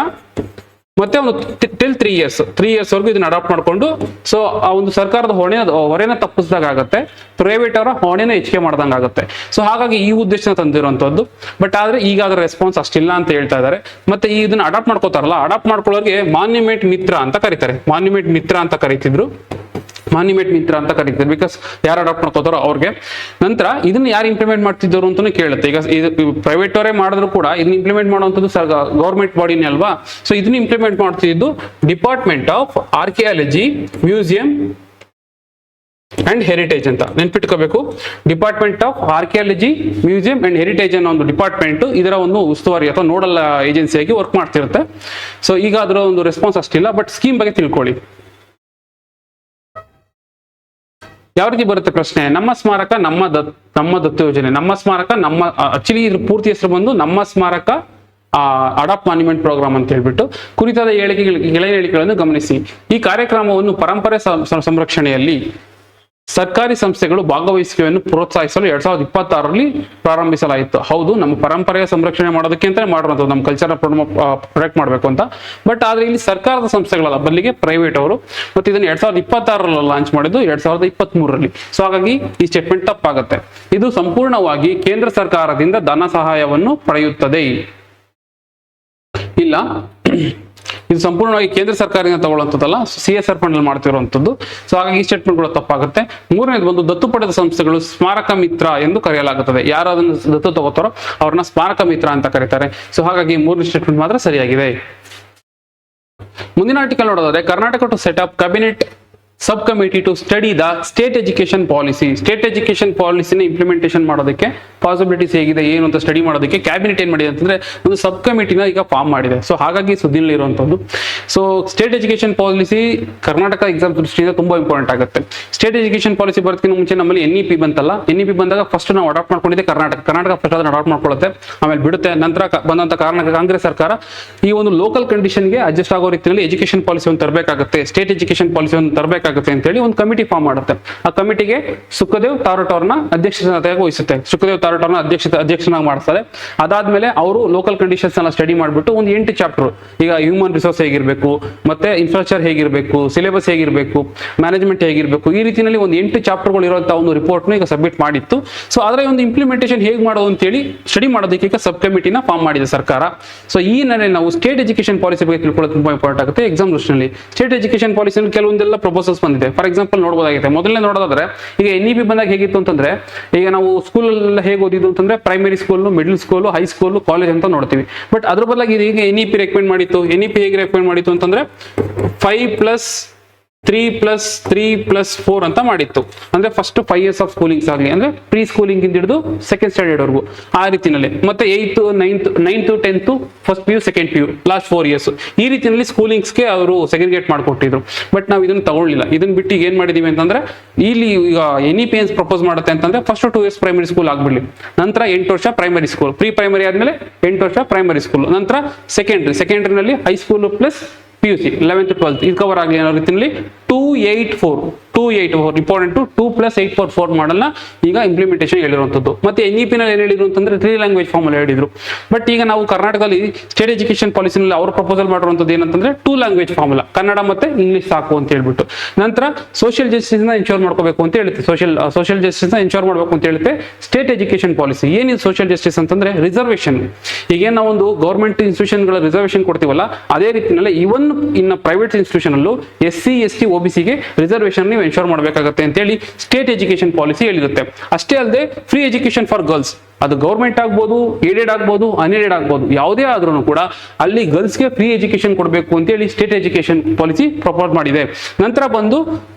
ಮತ್ತೆ ಒಂದು ಟಿಲ್ 3 years ವರೆಗೂ ಇದನ್ನ ಅಡಾಪ್ಟ್ ಮಾಡ್ಕೊಂಡು, ಸೊ ಆ ಒಂದು ಸರ್ಕಾರದ ಹೊರೆನ ತಪ್ಪಿಸಿದಾಗ ಆಗುತ್ತೆ, ಪ್ರೈವೇಟ್ ಅವರ ಹೊಣೆನ ಹೆಚ್ಚಿಗೆ ಮಾಡ್ದಂಗೆ ಆಗುತ್ತೆ. ಸೊ ಹಾಗಾಗಿ ಈ ಉದ್ದೇಶನ ತಂದಿರುವಂತದ್ದು. ಬಟ್ ಆದ್ರೆ ಈಗ ಅದರ ರೆಸ್ಪಾನ್ಸ್ ಅಷ್ಟಿಲ್ಲ ಅಂತ ಹೇಳ್ತಾ ಇದ್ದಾರೆ. ಮತ್ತೆ ಈ ಇದನ್ನ ಅಡಾಪ್ಟ್ ಮಾಡ್ಕೋತಾರಲ್ಲ, ಅಡಾಪ್ಟ್ ಮಾಡ್ಕೊಳ್ಳೋರಿಗೆ ಮಾನ್ಯುಮೆಂಟ್ ಮಿತ್ರ ಅಂತ ಕರೀತಾರೆ. ಮಾನ್ಯುಮೆಂಟ್ ಮಿತ್ರ ಅಂತ ಕರೀತಿದ್ರು, ಬಿಕಾಸ್ ಯಾರು ಅಡಾಪ್ಟ್ ಮಾಡ್ಕೋತಾರೋ ಅವ್ರಿಗೆ. ನಂತರ ಇದನ್ನ ಯಾರು ಇಂಪ್ಲಿಮೆಂಟ್ ಮಾಡ್ತಿದ್ರು ಅಂತಾನು ಕೇಳುತ್ತೆ. ಈಗ ಇದು ಪ್ರೈವೇಟ್ ಅವರೇ ಮಾಡಿದ್ರು ಕೂಡ ಇದನ್ನ ಇಂಪ್ಲಿಮೆಂಟ್ ಮಾಡುವಂಥದ್ದು ಗೌರ್ಮೆಂಟ್ ಬಾಡಿನೇ ಅಲ್ವಾ. ಸೊ ಇದನ್ನ ಇಂಪ್ಲಿಮೆಂಟ್ ಮಾಡ್ತಿದ್ದು department of archaeology, museum and heritage ಅಂತ ನೆನ್ಪಿಟ್ಕೋಬೇಕು. Department of archaeology, museum and heritage ಅನ್ನೋ ಒಂದು ಡಿಪಾರ್ಟ್ಮೆಂಟ್ ಇದರ ಒಂದು ಉಸ್ತುವಾರಿ ಅಥವಾ ನೋಡಲ್ ಏಜೆನ್ಸಿಯಾಗಿ ವರ್ಕ್ ಮಾಡ್ತಿರುತ್ತೆ. ಸೊ ಈಗ ಅದರ ಒಂದು ರೆಸ್ಪಾನ್ಸ್ ಅಷ್ಟಿಲ್ಲ. ಬಟ್ ಸ್ಕೀಮ್ ಬಗ್ಗೆ ತಿಳ್ಕೊಳ್ಳಿ. ಯಾವ ರೀತಿ ಬರುತ್ತೆ ಪ್ರಶ್ನೆ? ನಮ್ಮ ಸ್ಮಾರಕ ನಮ್ಮ ದತ್ತು ಯೋಜನೆ. ನಮ್ಮ ಸ್ಮಾರಕ ಆಕ್ಚುಲಿ ಇದ್ರ ಪೂರ್ತಿ ಹೆಸರು ಬಂದು ನಮ್ಮ ಸ್ಮಾರಕ ಅಡಾಪ್ಟ್ ಮಾನ್ಯುಮೆಂಟ್ ಪ್ರೋಗ್ರಾಮ್ ಅಂತ ಹೇಳ್ಬಿಟ್ಟು. ಕುರಿತಾದ ಹೇಳಿಕೆಗಳನ್ನು ಗಮನಿಸಿ. ಈ ಕಾರ್ಯಕ್ರಮವನ್ನು ಪರಂಪರೆ ಸಂರಕ್ಷಣೆಯಲ್ಲಿ ಸರ್ಕಾರಿ ಸಂಸ್ಥೆಗಳು ಭಾಗವಹಿಸುವಿಕೆಯನ್ನು ಪ್ರೋತ್ಸಾಹಿಸಲು 2026ರಲ್ಲಿ ಪ್ರಾರಂಭಿಸಲಾಯಿತು. ಹೌದು, ನಮ್ಮ ಪರಂಪರೆಯ ಸಂರಕ್ಷಣೆ ಮಾಡೋದಕ್ಕೆ ಅಂತ ಮಾಡಿರೋದು, ನಮ್ಮ ಕಲ್ಚರ್ ಪ್ರೊಟೆಕ್ಟ್ ಮಾಡಬೇಕು ಅಂತ. ಬಟ್ ಆದ್ರೆ ಇಲ್ಲಿ ಸರ್ಕಾರದ ಸಂಸ್ಥೆಗಳಲ್ಲ, ಬದಲಿಗೆ ಪ್ರೈವೇಟ್ ಅವರು. ಮತ್ತೆ ಇದನ್ನು 2026ರಲ್ಲಿ ಲಾಂಚ್ ಮಾಡಿದ್ದು 2023ರಲ್ಲಿ. ಸೊ ಹಾಗಾಗಿ ಈ ಸ್ಟೇಟ್ಮೆಂಟ್ ತಪ್ಪಾಗುತ್ತೆ. ಇದು ಸಂಪೂರ್ಣವಾಗಿ ಕೇಂದ್ರ ಸರ್ಕಾರದಿಂದ ಧನ ಸಹಾಯವನ್ನು ಪಡೆಯುತ್ತದೆ. ಇಲ್ಲ, ಇದು ಸಂಪೂರ್ಣವಾಗಿ ಕೇಂದ್ರ ಸರ್ಕಾರದಿಂದ ತಗೊಳ್ಳುವಂಥದ್ದಲ್ಲ, CSR ಫಂಡ್ ಅಲ್ಲಿ ಮಾಡ್ತಿರುವಂಥದ್ದು. ಸೊ ಹಾಗಾಗಿ ಈ ಸ್ಟೇಟ್ಮೆಂಟ್ ಕೂಡ ತಪ್ಪಾಗುತ್ತೆ. ಮೂರನೇದು ಒಂದು ದತ್ತು ಪಡೆದ ಸಂಸ್ಥೆಗಳು ಸ್ಮಾರಕ ಮಿತ್ರ ಎಂದು ಕರೆಯಲಾಗುತ್ತದೆ. ಯಾರು ಅದನ್ನು ದತ್ತು ತಗೋತಾರೋ ಅವ್ರನ್ನ ಸ್ಮಾರಕ ಮಿತ್ರ ಅಂತ ಕರೀತಾರೆ. ಸೊ ಹಾಗಾಗಿ ಮೂರನೇ ಸ್ಟೇಟ್ಮೆಂಟ್ ಮಾತ್ರ ಸರಿಯಾಗಿದೆ. ಮುಂದಿನ ಆರ್ಟಿಕಲ್ ನೋಡೋದಾದ್ರೆ Karnataka to set up cabinet sub committee to study the state education policy. State education ಪಾಲಿಸಿನ ಇಂಪ್ಲಿಮೆಂಟೇಷನ್ ಮಾಡೋದಕ್ಕೆ ಪಾಸಿಬಿಲಿಟೀಸ್ ಹೇಗಿದೆ ಏನು ಅಂತ ಸ್ಟಡಿ ಮಾಡೋದಕ್ಕೆ ಕ್ಯಾಬಿನೆಟ್ ಏನ್ ಮಾಡಿದೆ ಅಂತಂದ್ರೆ ಒಂದು ಸಬ್ ಕಮಿಟಿನ ಈಗ ಫಾರ್ಮ್ ಮಾಡಿದೆ. ಸೊ ಹಾಗಾಗಿ ಸುದ್ದಿನಲ್ಲಿ ಇರುವಂತದ್ದು. So state education policy Karnataka exam ದೃಷ್ಟಿಯಿಂದ ತುಂಬಾ ಇಂಪಾರ್ಟೆಂಟ್ ಆಗುತ್ತೆ. ಸ್ಟೇಟ್ ಎಜುಕೇಶನ್ ಪಾಲಿಸಿ ಬರೋದಕ್ಕಿಂತ ಮುಂಚೆ ನಮ್ಮಲ್ಲಿ NEP ಬಂತಲ್ಲ, NEP ಬಂದಾಗ ಫಸ್ಟ್ ನಾವು ಅಡಾಪ್ಟ್ ಮಾಡ್ಕೊಂಡಿದ್ದೆ ಕರ್ನಾಟಕ ಫಸ್ಟ್ ಅದನ್ನ ಅಡಾಪ್ಟ್ ಮಾಡ್ಕೊಳ್ಳುತ್ತೆ, ಆಮೇಲೆ ಬಿಡುತ್ತೆ. ನಂತರ ಬಂದಂತ ಕಾರಣಕ್ಕೆ ಕಾಂಗ್ರೆಸ್ ಸರ್ಕಾರ ಈ ಒಂದು ಲೋಕಲ್ ಕಂಡೀಷನ್ಗೆ ಅಡ್ಜಸ್ಟ್ ಆಗೋ ರೀತಿಯಲ್ಲಿ ಎಜುಕೇಶನ್ ಪಾಲಿಸಿ ಒಂದು ತರಬೇಕಾಗುತ್ತೆ, ಸ್ಟೇಟ್ ಎಜುಕೇಶನ್ ಪಾಲಿಸಿ ಒಂದು ತರಬೇಕಾಗುತ್ತೆ ಅಂತ ಹೇಳಿ ಒಂದು ಕಮಿಟಿ ಫಾರ್ಮ್ ಮಾಡುತ್ತೆ. ಆ ಕಮಿಟಿಗೆ ಸುಖದೇವ್ ತಾರಟ್ ಅವ್ರನ್ನ ಅಧ್ಯಕ್ಷತೆಯಾಗಿ ವಹಿಸುತ್ತೆ. ಸುಖದೇವ್ ತಾರಟ್ ಅವ್ರನ್ನ ಅಧ್ಯಕ್ಷನಾಗಿ ಮಾಡ್ತಾರೆ. ಅದಾದ್ಮೇಲೆ ಅವರು ಲೋಕಲ್ ಕಂಡೀಷನ್ಸ್ ಎಲ್ಲ ಸ್ಟಡಿ ಮಾಡ್ಬಿಟ್ಟು ಒಂದು 8 ಚಾಪ್ಟರ್, ಈಗ ಹ್ಯೂಮನ್ ರಿಸೋರ್ಸ್ ಹೇಗಿರ್ಬೇಕು, ಮತ್ತೆ ಇನ್ಫ್ರಾಸ್ಟ್ರಕ್ಚರ್ ಹೇಗಿರ್ಬೇಕು, ಸಿಲೆಬಸ್ ಹೇಗಿರ್ಬೇಕು, ಮ್ಯಾನೇಜ್ಮೆಂಟ್ ಹೇಗಿರ್ಬೇಕು, ಈ ರೀತಿಯಲ್ಲಿ ಒಂದು 8 ಚಾಪ್ಟರ್ಗಳು ಇರುವಂತಹ ಒಂದು ರಿಪೋರ್ಟ್ನ ಈಗ ಸಬ್ಮಿಟ್ ಮಾಡಿತ್ತು. ಸೊ ಅದರ ಒಂದು ಇಂಪ್ಲಿಮೆಂಟೇಷನ್ ಹೇಗೆ ಮಾಡೋದು ಅಂತ ಹೇಳಿ ಸ್ಟಡಿ ಮಾಡೋದಕ್ಕೆ ಈಗ ಸಬ್ ಕಮಿಟಿನ ಫಾರ್ಮ್ ಮಾಡಿದೆ ಸರ್ಕಾರ. ಸೊ ಈ ನೆಲೆ ನಾವು ಸ್ಟೇಟ್ ಎಜುಕೇಶನ್ ಪಾಲಿಸಿ ಬಗ್ಗೆ ತಿಳ್ಕೊಳ್ಳೋದು ತುಂಬಾ ಇಂಪಾರ್ಟೆಂಟ್ ಆಗುತ್ತೆ ಎಕ್ಸಾಮ್ ದೃಷ್ಟಿಯಲ್ಲಿ. ಸ್ಟೇಟ್ ಎಜುಕೇಶನ್ ಪಾಲಿಸಿ ಕೆಲವೊಂದೆಲ್ಲ ಪ್ರಪೋಸಲ್ಸ್ ಬಂದಿದೆ. ಫಾರ್ ಎಕ್ಸಾಂಪಲ್ ನೋಡಬಹುದಾಗಿದೆ. ಮೊದಲನೇ ನೋಡೋದಾದ್ರೆ ಈಗ NEP ಬಂದಾಗ ಹೇಗಿತ್ತು ಅಂತಂದ್ರೆ, ಈಗ ನಾವು ಸ್ಕೂಲ್ ಹೇಗೆ ಓದಿದ್ದು ಅಂತಂದ್ರೆ primary school, middle school, high school, college ಅಂತ ನೋಡ್ತೀವಿ. ಬಟ್ ಅದ್ರ ಬದಲಾಗಿ ಈಗ NEP ರೆಕಮೆಂಡ್ ಮಾಡಿತ್ತು. NEP ಹೇಗೆ ರೆಕಮೆಂಡ್ ಮಾಡಿತ್ತು ಅಂತಂದ್ರೆ 5+3+3+4 ಅಂತ ಮಾಡಿತ್ತು. ಅಂದ್ರೆ ಫಸ್ಟ್ 5 years ಆಫ್ ಸ್ಕೂಲಿಂಗ್ಸ್ ಆಗಲಿ, ಅಂದ್ರೆ ಪ್ರೀ ಸ್ಕೂಲಿಂಗ್ ಇಂದ ಹಿಡಿದು ಸೆಕೆಂಡ್ ಸ್ಟ್ಯಾಂಡರ್ಡ್ ವರೆಗೂ ಆ ರೀತಿನಲ್ಲಿ. ಮತ್ತೆ 8th, 9th, 10th first PU, second PU, last 4 years ಈ ರೀತಿಯಲ್ಲಿ ಸ್ಕೂಲಿಂಗ್ಸ್ಗೆ ಅವರು ಸೆಗ್ರಿಗೇಟ್ ಮಾಡ್ಕೊಟ್ಟಿದ್ರು. ಬಟ್ ನಾವು ಇದನ್ನ ತಗೊಳ್ಳಿಲ್ಲ. ಇದನ್ನ ಬಿಟ್ಟು ಏನ್ ಮಾಡಿದೀವಿ ಅಂತಂದ್ರೆ, ಇಲ್ಲಿ ಈಗ NEP ಏನ್ ಪ್ರಪೋಸ್ ಮಾಡುತ್ತೆ ಅಂತಂದ್ರೆ ಫಸ್ಟ್ 2 years ಪ್ರೈಮರಿ ಸ್ಕೂಲ್ ಆಗ್ಬಿಡ್ಲಿ, ನಂತರ 8 ವರ್ಷ ಪ್ರೈಮರಿ ಸ್ಕೂಲ್, ಪ್ರೀ ಪ್ರೈಮರಿ ಆದ್ಮೇಲೆ 8 ವರ್ಷ ಪ್ರೈಮರಿ ಸ್ಕೂಲ್, ನಂತರ ಸೆಕೆಂಡ್ರಿನಲ್ಲಿ high school plus PUC 11th 12th ಇದು ಕವರ್ ಆಗಲಿ ಅನ್ನೋ ರೀತಿಯಲ್ಲಿ 284 ಇಂಪಾರ್ಟೆಂಟ್ 2+8+4 ಮಾಡಲ್ನ ಈಗ ಇಂಪ್ಲಿಮೆಂಟೇಷನ್ ಹೇಳಿರುವಂತದ್ದು. ಮತ್ತೆ NEP ನಲ್ಲಿ ಏನ್ ಹೇಳಿದ್ರು ಅಂತಂದ್ರೆ 3 ಲ್ಯಾಂಗ್ವೇಜ್ ಫಾರ್ಮ್ ಅಲ್ಲಿ ಹೇಳಿದ್ರು. ಬಟ್ ಈಗ ನಾವು ಕರ್ನಾಟಕದಲ್ಲಿ ಸ್ಟೇಟ್ ಎಜುಕೇಶನ್ ಪಾಲಿಸಿನಲ್ಲಿ ಅವರು ಪ್ರಪೋಸಲ್ ಮಾಡಿರುವಂತದ್ದು ಏನಂತಂದ್ರೆ 2 ಲ್ಯಾಂಗ್ವೇಜ್ ಫಾರ್ಮುಲಾ, ಕನ್ನಡ ಮತ್ತೆ ಇಂಗ್ಲಿಷ್ ಸಾಕು ಅಂತ ಹೇಳ್ಬಿಟ್ಟು. ನಂತರ ಸೋಷಿಯಲ್ ಜಸ್ಟಿಸ್ ನ ಎನ್ಶೋರ್ ಮಾಡ್ಕೋಬೇಕು ಅಂತ ಹೇಳುತ್ತೆ. ಸೋಷಿಯಲ್ ಜಸ್ಟಿಸ್ ನ ಎನ್ಶೋರ್ ಮಾಡಬೇಕು ಅಂತ ಹೇಳುತ್ತೆ ಸ್ಟೇಟ್ ಎಜುಕೇಶನ್ ಪಾಲಿಸಿ. ಏನಿದೆ ಸೋಷಿಯಲ್ ಜಸ್ಟಿಸ್ ಅಂತಂದ್ರೆ ರಿಸರ್ವೇಶನ್. ಈಗ ನಾವು ಒಂದು ಗೌರ್ಮೆಂಟ್ ಇನ್ಸ್ಟಿಟ್ಯೂಷನ್ ಗಳ ರಿಸರ್ವೇಶನ್ ಕೊಡ್ತೀವಲ್ಲ, ಅದೇ ರೀತಿಯಲ್ಲಿ ಇವನ್ ಇನ್ನ ಪ್ರೈವೇಟ್ ಇನ್ಸ್ಟಿಟ್ಯೂಷನ್ ಅಲ್ಲೂ SC ST OBC ಗೆ ರಿಸರ್ವೇಶನ್ ನೀವು ಎನ್ಶೋರ್ ಮಾಡಬೇಕಾಗುತ್ತೆ ಅಂತ ಹೇಳಿ ಸ್ಟೇಟ್ ಎಜುಕೇಶನ್ ಪಾಲಿಸಿ ಹೇಳಿರುತ್ತೆ. ಅಷ್ಟೇ ಅಲ್ಲದೆ ಫ್ರೀ ಎಜುಕೇಶನ್ ಫಾರ್ ಗರ್ಲ್ಸ್, ಅದು ಗೌರ್ಮೆಂಟ್ ಆಗ್ಬೋದು, ಏಡೆಡ್ ಆಗ್ಬೋದು, ಅನ್ಏಡೆಡ್ ಆಗ್ಬೋದು, ಯಾವುದೇ ಆದ್ರೂ ಕೂಡ ಅಲ್ಲಿ ಗರ್ಲ್ಸ್ಗೆ ಫ್ರೀ ಎಜುಕೇಶನ್ ಕೊಡಬೇಕು ಅಂತೇಳಿ ಸ್ಟೇಟ್ ಎಜುಕೇಶನ್ ಪಾಲಿಸಿ ಪ್ರಪೋಸ್ ಮಾಡಿದೆ. ನಂತರ ಬಂದು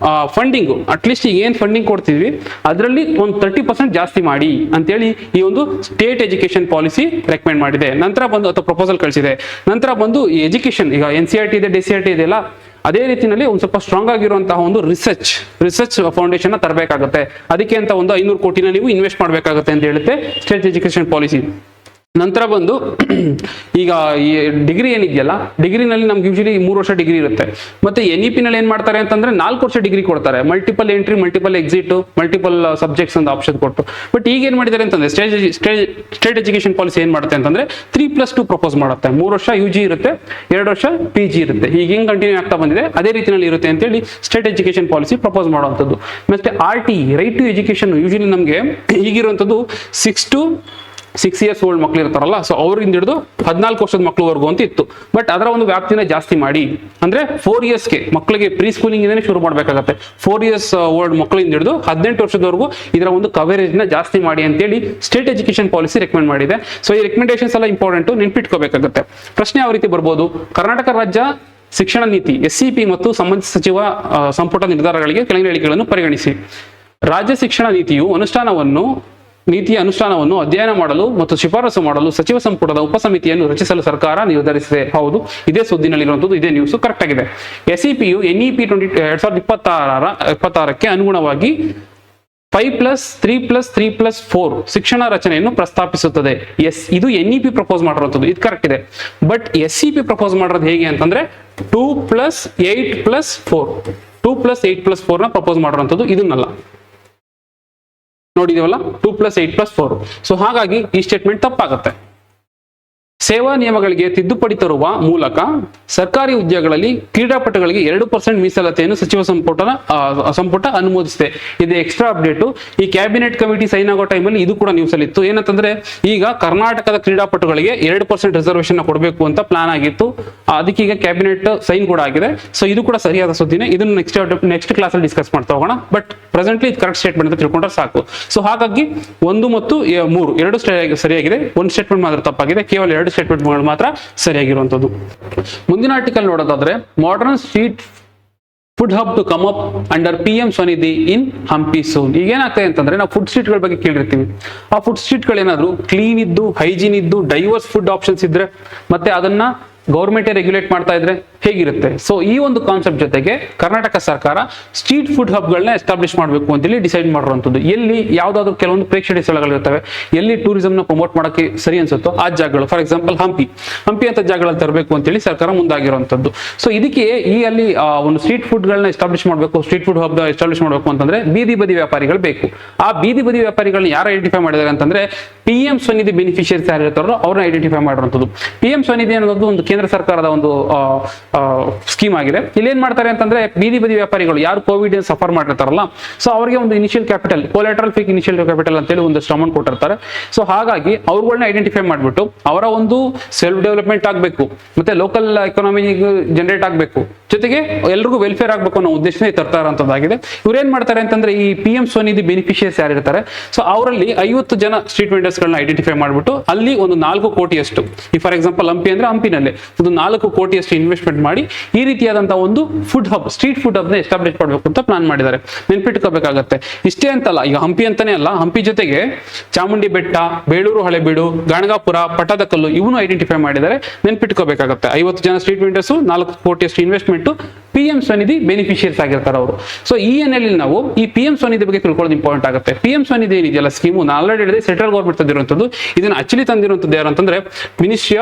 ಫಂಡಿಂಗ್, ಅಟ್ಲೀಸ್ಟ್ ಈಗ ಏನ್ ಫಂಡಿಂಗ್ ಕೊಡ್ತಿದ್ವಿ ಅದರಲ್ಲಿ ಒಂದು 30% ಜಾಸ್ತಿ ಮಾಡಿ ಅಂತೇಳಿ ಈ ಒಂದು ಸ್ಟೇಟ್ ಎಜುಕೇಶನ್ ಪಾಲಿಸಿ ರೆಕಮೆಂಡ್ ಮಾಡಿದೆ. ನಂತರ ಬಂದು ಅಥವಾ ಪ್ರಪೋಸಲ್ ಕಳಿಸಿದೆ. ನಂತರ ಬಂದು ಈ ಎಜುಕೇಶನ್, ಈಗ NCERT ಇದೆ, DCERT ಇದೆಯಲ್ಲ, ಅದೇ ರೀತಿಯಲ್ಲಿ ಒಂದು ಸ್ವಲ್ಪ ಸ್ಟ್ರಾಂಗ್ ಆಗಿರುವಂತಹ ಒಂದು ರಿಸರ್ಚ್ ಫೌಂಡೇಶನ್ ತರಬೇಕಾಗುತ್ತೆ. ಅದಕ್ಕೆ ಅಂತ ಒಂದು 500 ಕೋಟಿನ ನೀವು ಇನ್ವೆಸ್ಟ್ ಮಾಡಬೇಕಾಗುತ್ತೆ ಅಂತ ಹೇಳುತ್ತೆ ಸ್ಟೇಟ್ ಎಜುಕೇಶನ್ ಪಾಲಿಸಿ. ನಂತರ ಬಂದು ಈಗ ಈ ಡಿಗ್ರಿ ಏನಿದೆಯಲ್ಲ, ಡಿಗ್ರಿನಲ್ಲಿ ನಮ್ಗೆ ಯೂಶಲಿ 3 ವರ್ಷ ಡಿಗ್ರಿ ಇರುತ್ತೆ. ಮತ್ತೆ NEP ನಲ್ಲಿ ಏನ್ ಮಾಡ್ತಾರೆ ಅಂತಂದ್ರೆ 4 ವರ್ಷ ಡಿಗ್ರಿ ಕೊಡ್ತಾರೆ, multiple entry, multiple exit, multiple subjects ಅಂತ ಆಪ್ಷನ್ ಕೊಟ್ಟು. ಬಟ್ ಈಗ ಏನ್ ಮಾಡಿದ್ದಾರೆ ಅಂತಂದ್ರೆ ಸ್ಟೇಟ್ ಎಜುಕೇಶನ್ ಪಾಲಿಸಿ ಏನ್ ಮಾಡುತ್ತೆ ಅಂತಂದ್ರೆ 3+2 ಪ್ರಪೋಸ್ ಮಾಡುತ್ತೆ. 3 ವರ್ಷ UG ಇರುತ್ತೆ, 2 ವರ್ಷ PG ಇರುತ್ತೆ. ಈಗ ಹಿಂಗ್ ಕಂಟಿನ್ಯೂ ಆಗ್ತಾ ಬಂದಿದೆ, ಅದೇ ರೀತಿಯಲ್ಲಿ ಇರುತ್ತೆ ಅಂತೇಳಿ ಸ್ಟೇಟ್ ಎಜುಕೇಶನ್ ಪಾಲಿಸಿ ಪ್ರಪೋಸ್ ಮಾಡುವಂಥದ್ದು. ಮತ್ತೆ RT, right to education, usually ನಮಗೆ ಈಗಿರುವಂಥದ್ದು 6 years ಓಲ್ಡ್ ಮಕ್ಳು ಇರ್ತಾರಲ್ಲ, ಸೊ ಅವ್ರಿಂದ ಹಿಡಿದು 14 ವರ್ಷದ ಮಕ್ಕಳವರೆಗೂ ಅಂತ ಇತ್ತು. ಬಟ್ ಅದರ ಒಂದು ವ್ಯಾಪ್ತಿನ ಜಾಸ್ತಿ ಮಾಡಿ, ಅಂದ್ರೆ 4 yearsಗೆ ಮಕ್ಕಳಿಗೆ ಪ್ರೀ ಸ್ಕೂಲಿಂಗ್ ಇಂದಾನೆ ಶುರು ಮಾಡಬೇಕಾಗತ್ತೆ. 4 years ಓಲ್ಡ್ ಮಕ್ಕಳಿಂದ ಹಿಡಿದು 18 ವರ್ಷದವರೆಗೂ ಇದರ ಒಂದು ಕವರೇಜ್ ನ ಜಾಸ್ತಿ ಮಾಡಿ ಅಂತೇಳಿ ಸ್ಟೇಟ್ ಎಜುಕೇಶನ್ ಪಾಲಿಸಿ ರೆಕಮೆಂಡ್ ಮಾಡಿದೆ. ಸೊ ಈ ರೆಕಮೆಂಡೇಶನ್ಸ್ ಎಲ್ಲ ಇಂಪಾರ್ಟೆಂಟ್, ನೆನ್ಪಿಟ್ಕೋಬೇಕಾಗುತ್ತೆ. ಪ್ರಶ್ನೆ ಯಾವ ರೀತಿ ಬರ್ಬೋದು, ಕರ್ನಾಟಕ ರಾಜ್ಯ ಶಿಕ್ಷಣ ನೀತಿ SCP ಮತ್ತು ಸಂಬಂಧಿತ ಸಚಿವ ಸಂಪುಟ ನಿರ್ಧಾರಗಳಿಗೆ ಕೆಳಗಿನ ಹೇಳಿಕೆಗಳನ್ನು ಪರಿಗಣಿಸಿ. ರಾಜ್ಯ ಶಿಕ್ಷಣ ನೀತಿಯ ಅನುಷ್ಠಾನವನ್ನು ಅಧ್ಯಯನ ಮಾಡಲು ಮತ್ತು ಶಿಫಾರಸು ಮಾಡಲು ಸಚಿವ ಸಂಪುಟದ ಉಪಸಮಿತಿಯನ್ನು ರಚಿಸಲು ಸರ್ಕಾರ ನಿರ್ಧರಿಸಿದೆ. ಹೌದು, ಇದೇ ಸುದ್ದಿನಲ್ಲಿರುವಂಥದ್ದು, ಇದೇ ನ್ಯೂಸ್ ಕರೆಕ್ಟ್ ಆಗಿದೆ. SEPಯು NEP 2026ಕ್ಕೆ ಅನುಗುಣವಾಗಿ 5+3+3+4 ಶಿಕ್ಷಣ ರಚನೆಯನ್ನು ಪ್ರಸ್ತಾಪಿಸುತ್ತದೆ. ಇದು NEP ಪ್ರಪೋಸ್ ಮಾಡಿರುವಂಥದ್ದು, ಇದು ಕರೆಕ್ಟ್ ಇದೆ. ಬಟ್ SCP ಪ್ರಪೋಸ್ ಮಾಡಿರೋದು ಹೇಗೆ ಅಂತಂದ್ರೆ 2+8+4 2+8+4 ನ ಪ್ರಪೋಸ್ ಮಾಡಿರುವಂಥದ್ದು, ಇದನ್ನಲ್ಲ. ನೋಡಿದೀವಲ್ಲ, 2+8+4. ಸೊ ಹಾಗಾಗಿ ಈ ಸ್ಟೇಟ್ಮೆಂಟ್ ತಪ್ಪಾಗುತ್ತೆ. ಸೇವಾ ನಿಯಮಗಳಿಗೆ ತಿದ್ದುಪಡಿ ತರುವ ಮೂಲಕ ಸರ್ಕಾರಿ ಹುದ್ದೆಗಳಲ್ಲಿ ಕ್ರೀಡಾಪಟುಗಳಿಗೆ 2% ಮೀಸಲಾತಿಯನ್ನು ಸಚಿವ ಸಂಪುಟ ಅನುಮೋದಿಸಿದೆ. ಇದು ಎಕ್ಸ್ಟ್ರಾ ಅಪ್ಡೇಟ್. ಈ ಕ್ಯಾಬಿನೆಟ್ ಕಮಿಟಿ ಸೈನ್ ಆಗೋ ಟೈಮಲ್ಲಿ ಇದು ಕೂಡ ನ್ಯೂಸ್ ಅಲ್ಲಿ ಇತ್ತು. ಏನಂತಂದ್ರೆ ಈಗ ಕರ್ನಾಟಕದ ಕ್ರೀಡಾಪಟುಗಳಿಗೆ 2% ರಿಸರ್ವೇಶನ್ ಕೊಡಬೇಕು ಅಂತ ಪ್ಲಾನ್ ಆಗಿತ್ತು. ಅದಕ್ಕೆ ಈಗ ಕ್ಯಾಬಿನೆಟ್ ಸೈನ್ ಕೂಡ ಆಗಿದೆ. ಸೊ ಇದು ಕೂಡ ಸರಿಯಾದ ಸುದ್ದಿನೇ. ಇದನ್ನು ನೆಕ್ಸ್ಟ್ ಕ್ಲಾಸ್ ಅಲ್ಲಿ ಡಿಸ್ಕಸ್ ಮಾಡ್ತಾ ಹೋಗೋಣ. ಬಟ್ ಪ್ರೆಸೆಂಟ್ಲಿ ಇದು ಕರೆಕ್ಟ್ ಸ್ಟೇಟ್ಮೆಂಟ್ ಅಂತ ತಿಳ್ಕೊಂಡ್ರೆ ಸಾಕು. ಸೊ ಹಾಗಾಗಿ 1 ಮತ್ತು 3 ಎರಡು ಸರಿಯಾಗಿದೆ, ಒಂದು ಸ್ಟೇಟ್ಮೆಂಟ್ ಮಾತ್ರ ತಪ್ಪಾಗಿದೆ. ಕೇವಲ 2 ಸ್ಟೇಟ್ಮೆಂಟ್ಗಳು ಮಾತ್ರ ಸರಿಯಾಗಿರುವಂಥದ್ದು. ಮುಂದಿನ ಆರ್ಟಿಕಲ್ ನೋಡೋದಾದ್ರೆ, modern street food hub to come up under PM Svanidhi in Hampi soon. ಈಗ ಏನಾಗ್ತದೆ ಅಂತಂದ್ರೆ, ನಾವು ಫುಡ್ ಸ್ಟ್ರೀಟ್ ಗಳ ಬಗ್ಗೆ ಕೇಳಿರ್ತೀವಿ. ಆ ಫುಡ್ ಸ್ಟ್ರೀಟ್ ಗಳು ಏನಾದ್ರು ಕ್ಲೀನ್ ಇದ್ದು, ಹೈಜೀನ್ ಇದ್ದು, ಡೈವರ್ಸ್ ಫುಡ್ ಆಪ್ಷನ್ಸ್ ಇದ್ರೆ, ಮತ್ತೆ ಅದನ್ನ ಗೌರ್ಮೆಂಟ್ ರೆಗ್ಯುಲೇಟ್ ಮಾಡ್ತಾ ಇದ್ರೆ ಹೇಗಿರುತ್ತೆ. ಸೊ ಈ ಒಂದು ಕಾನ್ಸೆಪ್ಟ್ ಜೊತೆಗೆ ಕರ್ನಾಟಕ ಸರ್ಕಾರ ಸ್ಟ್ರೀಟ್ ಫುಡ್ ಹಬ್ಗಳನ್ನ ಎಸ್ಟಾಬ್ಲಿಷ್ ಮಾಡಬೇಕು ಅಂತೇಳಿ ಡಿಸೈಡ್ ಮಾಡಿರುವಂಥದ್ದು. ಎಲ್ಲಿ ಯಾವ್ದಾದ್ರು ಕೆಲವೊಂದು ಪ್ರೇಕ್ಷಣೀಯ ಸ್ಥಳಗಳಿರ್ತವೆ, ಎಲ್ಲಿ ಟೂರಿಸಂ ನ ಪ್ರಮೋಟ್ ಮಾಡಕ್ಕೆ ಸರಿ ಅನ್ಸುತ್ತೋ ಆ ಜಾಗಗಳು, ಫಾರ್ ಎಕ್ಸಾಂಪಲ್ ಹಂಪಿ ಅಂತ ಜಾಗಗಳಲ್ಲಿ ತರಬೇಕು ಅಂತೇಳಿ ಸರ್ಕಾರ ಮುಂದಾಗಿರುವಂಥದ್ದು. ಸೊ ಇದಕ್ಕೆ ಅಲ್ಲಿ ಒಂದು ಸ್ಟ್ರೀಟ್ ಫುಡ್ ಗಳನ್ನ ಎಸ್ಟಾಬ್ಲಿಷ್ ಮಾಡಬೇಕು, ಸ್ಟ್ರೀಟ್ ಫುಡ್ ಹಬ್ ಎಸ್ಟಾಬ್ಲಿಷ್ ಮಾಡಬೇಕು ಅಂತಂದ್ರೆ ಬೀದಿ ಬದಿ ವ್ಯಾಪಾರಿಗಳು ಬೇಕು. ಆ ಬೀದಿ ಬದಿ ವ್ಯಾಪಾರಿಗಳನ್ನ ಯಾರು ಐಡೆಂಟಿಫೈ ಮಾಡಿದ್ದಾರೆ ಅಂತಂದ್ರೆ PM ಸ್ವನಿಧಿ ಬೆನಿಫಿಷಿಯರ್ಸ್ ಯಾರು ಇರ್ತಾರೋ ಅವ್ರನ್ನ ಐಡೆಂಟಿಫೈ ಮಾಡಿರುವಂಥದ್ದು. PM ಸ್ವನಿಧಿ ಅನ್ನೋದು ಒಂದು ಕೇಂದ್ರ ಸರ್ಕಾರದ ಒಂದು ಸ್ಕೀಮ್ ಆಗಿದೆ. ಇಲ್ಲಿ ಏನ್ ಮಾಡ್ತಾರೆ ಅಂತಂದ್ರೆ, ಬೀದಿ ಬದಿ ವ್ಯಾಪಾರಿಗಳು ಯಾರು ಕೋವಿಡ್ ಸಫರ್ ಮಾಡಿರ್ತಾರಲ್ಲ, ಸೊ ಅವರಿಗೆ ಒಂದು initial capital, collateral free initial capital ಅಂತೇಳಿ ಒಂದಷ್ಟು ಅಮೌಂಟ್ ಕೊಟ್ಟಿರ್ತಾರೆ. ಸೊ ಹಾಗಾಗಿ ಅವ್ರುಗಳನ್ನ ಐಡೆಂಟಿಫೈ ಮಾಡ್ಬಿಟ್ಟು ಅವರ ಒಂದು ಸೆಲ್ಫ್ ಡೆವಲಪ್ಮೆಂಟ್ ಆಗಬೇಕು, ಮತ್ತೆ ಲೋಕಲ್ ಎಕಾನಮಿ ಜನರೇಟ್ ಆಗಬೇಕು, ಜೊತೆಗೆ ಎಲ್ರಿಗೂ ವೆಲ್ಫೇರ್ ಆಗಬೇಕು ಅನ್ನೋ ಉದ್ದೇಶನೇ ತರ್ತಾ ಇರೋಂಥದ್ದಾಗಿದೆ. ಇವ್ರು ಏನ್ ಮಾಡ್ತಾರೆ ಅಂತಂದ್ರೆ, ಈ PM ಸ್ವನಿಧಿ ಬೆನಿಫಿಷಿಯರ್ಸ್ ಯಾರು ಇರ್ತಾರೆ, ಸೊ ಅವರಲ್ಲಿ 50 ಜನ ಸ್ಟ್ರೀಟ್ ವೆಂಡರ್ಸ್ ಗಳನ್ನ ಐಡೆಂಟಿಫೈ ಮಾಡ್ಬಿಟ್ಟು ಅಲ್ಲಿ ಒಂದು 4 ಕೋಟಿಯಷ್ಟು, ಈ ಫಾರ್ ಎಕ್ಸಾಂಪಲ್ ಹಂಪಿ ಅಂದ್ರೆ ಹಂಪಿನಲ್ಲಿ ಒಂದು 4 ಕೋಟಿಯಷ್ಟು ಇನ್ವೆಸ್ಟ್ಮೆಂಟ್ ಮಾಡಿ ಈ ರೀತಿಯಾದಂತಹ ಒಂದು food hub, street food hub ನ ಎಸ್ಟಾಬ್ಲಿಷ್ ಮಾಡಬೇಕು ಅಂತ ಪ್ಲಾನ್ ಮಾಡಿದ್ದಾರೆ. ನೆನ್ಪಿಟ್ಕೋಬೇಕಾಗತ್ತೆ. ಇಷ್ಟೇ ಅಂತಲ್ಲ, ಈಗ ಹಂಪಿ ಅಂತಾನೆ ಅಲ್ಲ, ಹಂಪಿ ಜೊತೆಗೆ ಚಾಮುಂಡಿ ಬೆಟ್ಟ, ಬೇಳೂರು ಹಳೆಬೀಡು, ಗಾಣಗಾಪುರ, ಪಟ್ಟದಕಲ್ಲು ಇವನು ಐಡೆಂಟಿಫೈ ಮಾಡಿದ್ದಾರೆ. ನೆನ್ಪಿಟ್ಕೋಬೇಕಾಗತ್ತೆ. 50 ಜನ ಸ್ಟ್ರೀಟ್ ವೆಂಡರ್ಸ್, 4 ಕೋಟಿಯಷ್ಟು ಇನ್ವೆಸ್ಟ್ಮೆಂಟ್, PM ಸ್ವನಿಧಿ ಬೆನಿಫಿಷಿಯರ್ಸ್ ಆಗಿರ್ತಾರೆ ಅವರು. ಸೊ ಈ ಎನ್ನಲ್ಲಿ ನಾವು ಈ PM ಸ್ವನಿಧಿ ಬಗ್ಗೆ ತಿಳ್ಕೊಳ್ಳೋದು ಇಂಪಾರ್ಟೆಂಟ್ ಆಗುತ್ತೆ. PM ಸ್ವನಿಧಿ ಏನಿದೆಯಲ್ಲ ಸ್ಕೀಮು, ನಾನು ಆಲ್ರೆಡಿ ಹೇಳಿದೆ, ಸೆಂಟ್ರಲ್ ಗೌರ್ಮೆಂಟ್ ತಂದಿರುವಂಥದ್ದು. ಇದನ್ನ ಆಕ್ಚುಲಿ ತಂದಿರುವಂಥದ್ದು ಯಾರು ಅಂತಂದ್ರೆ ministry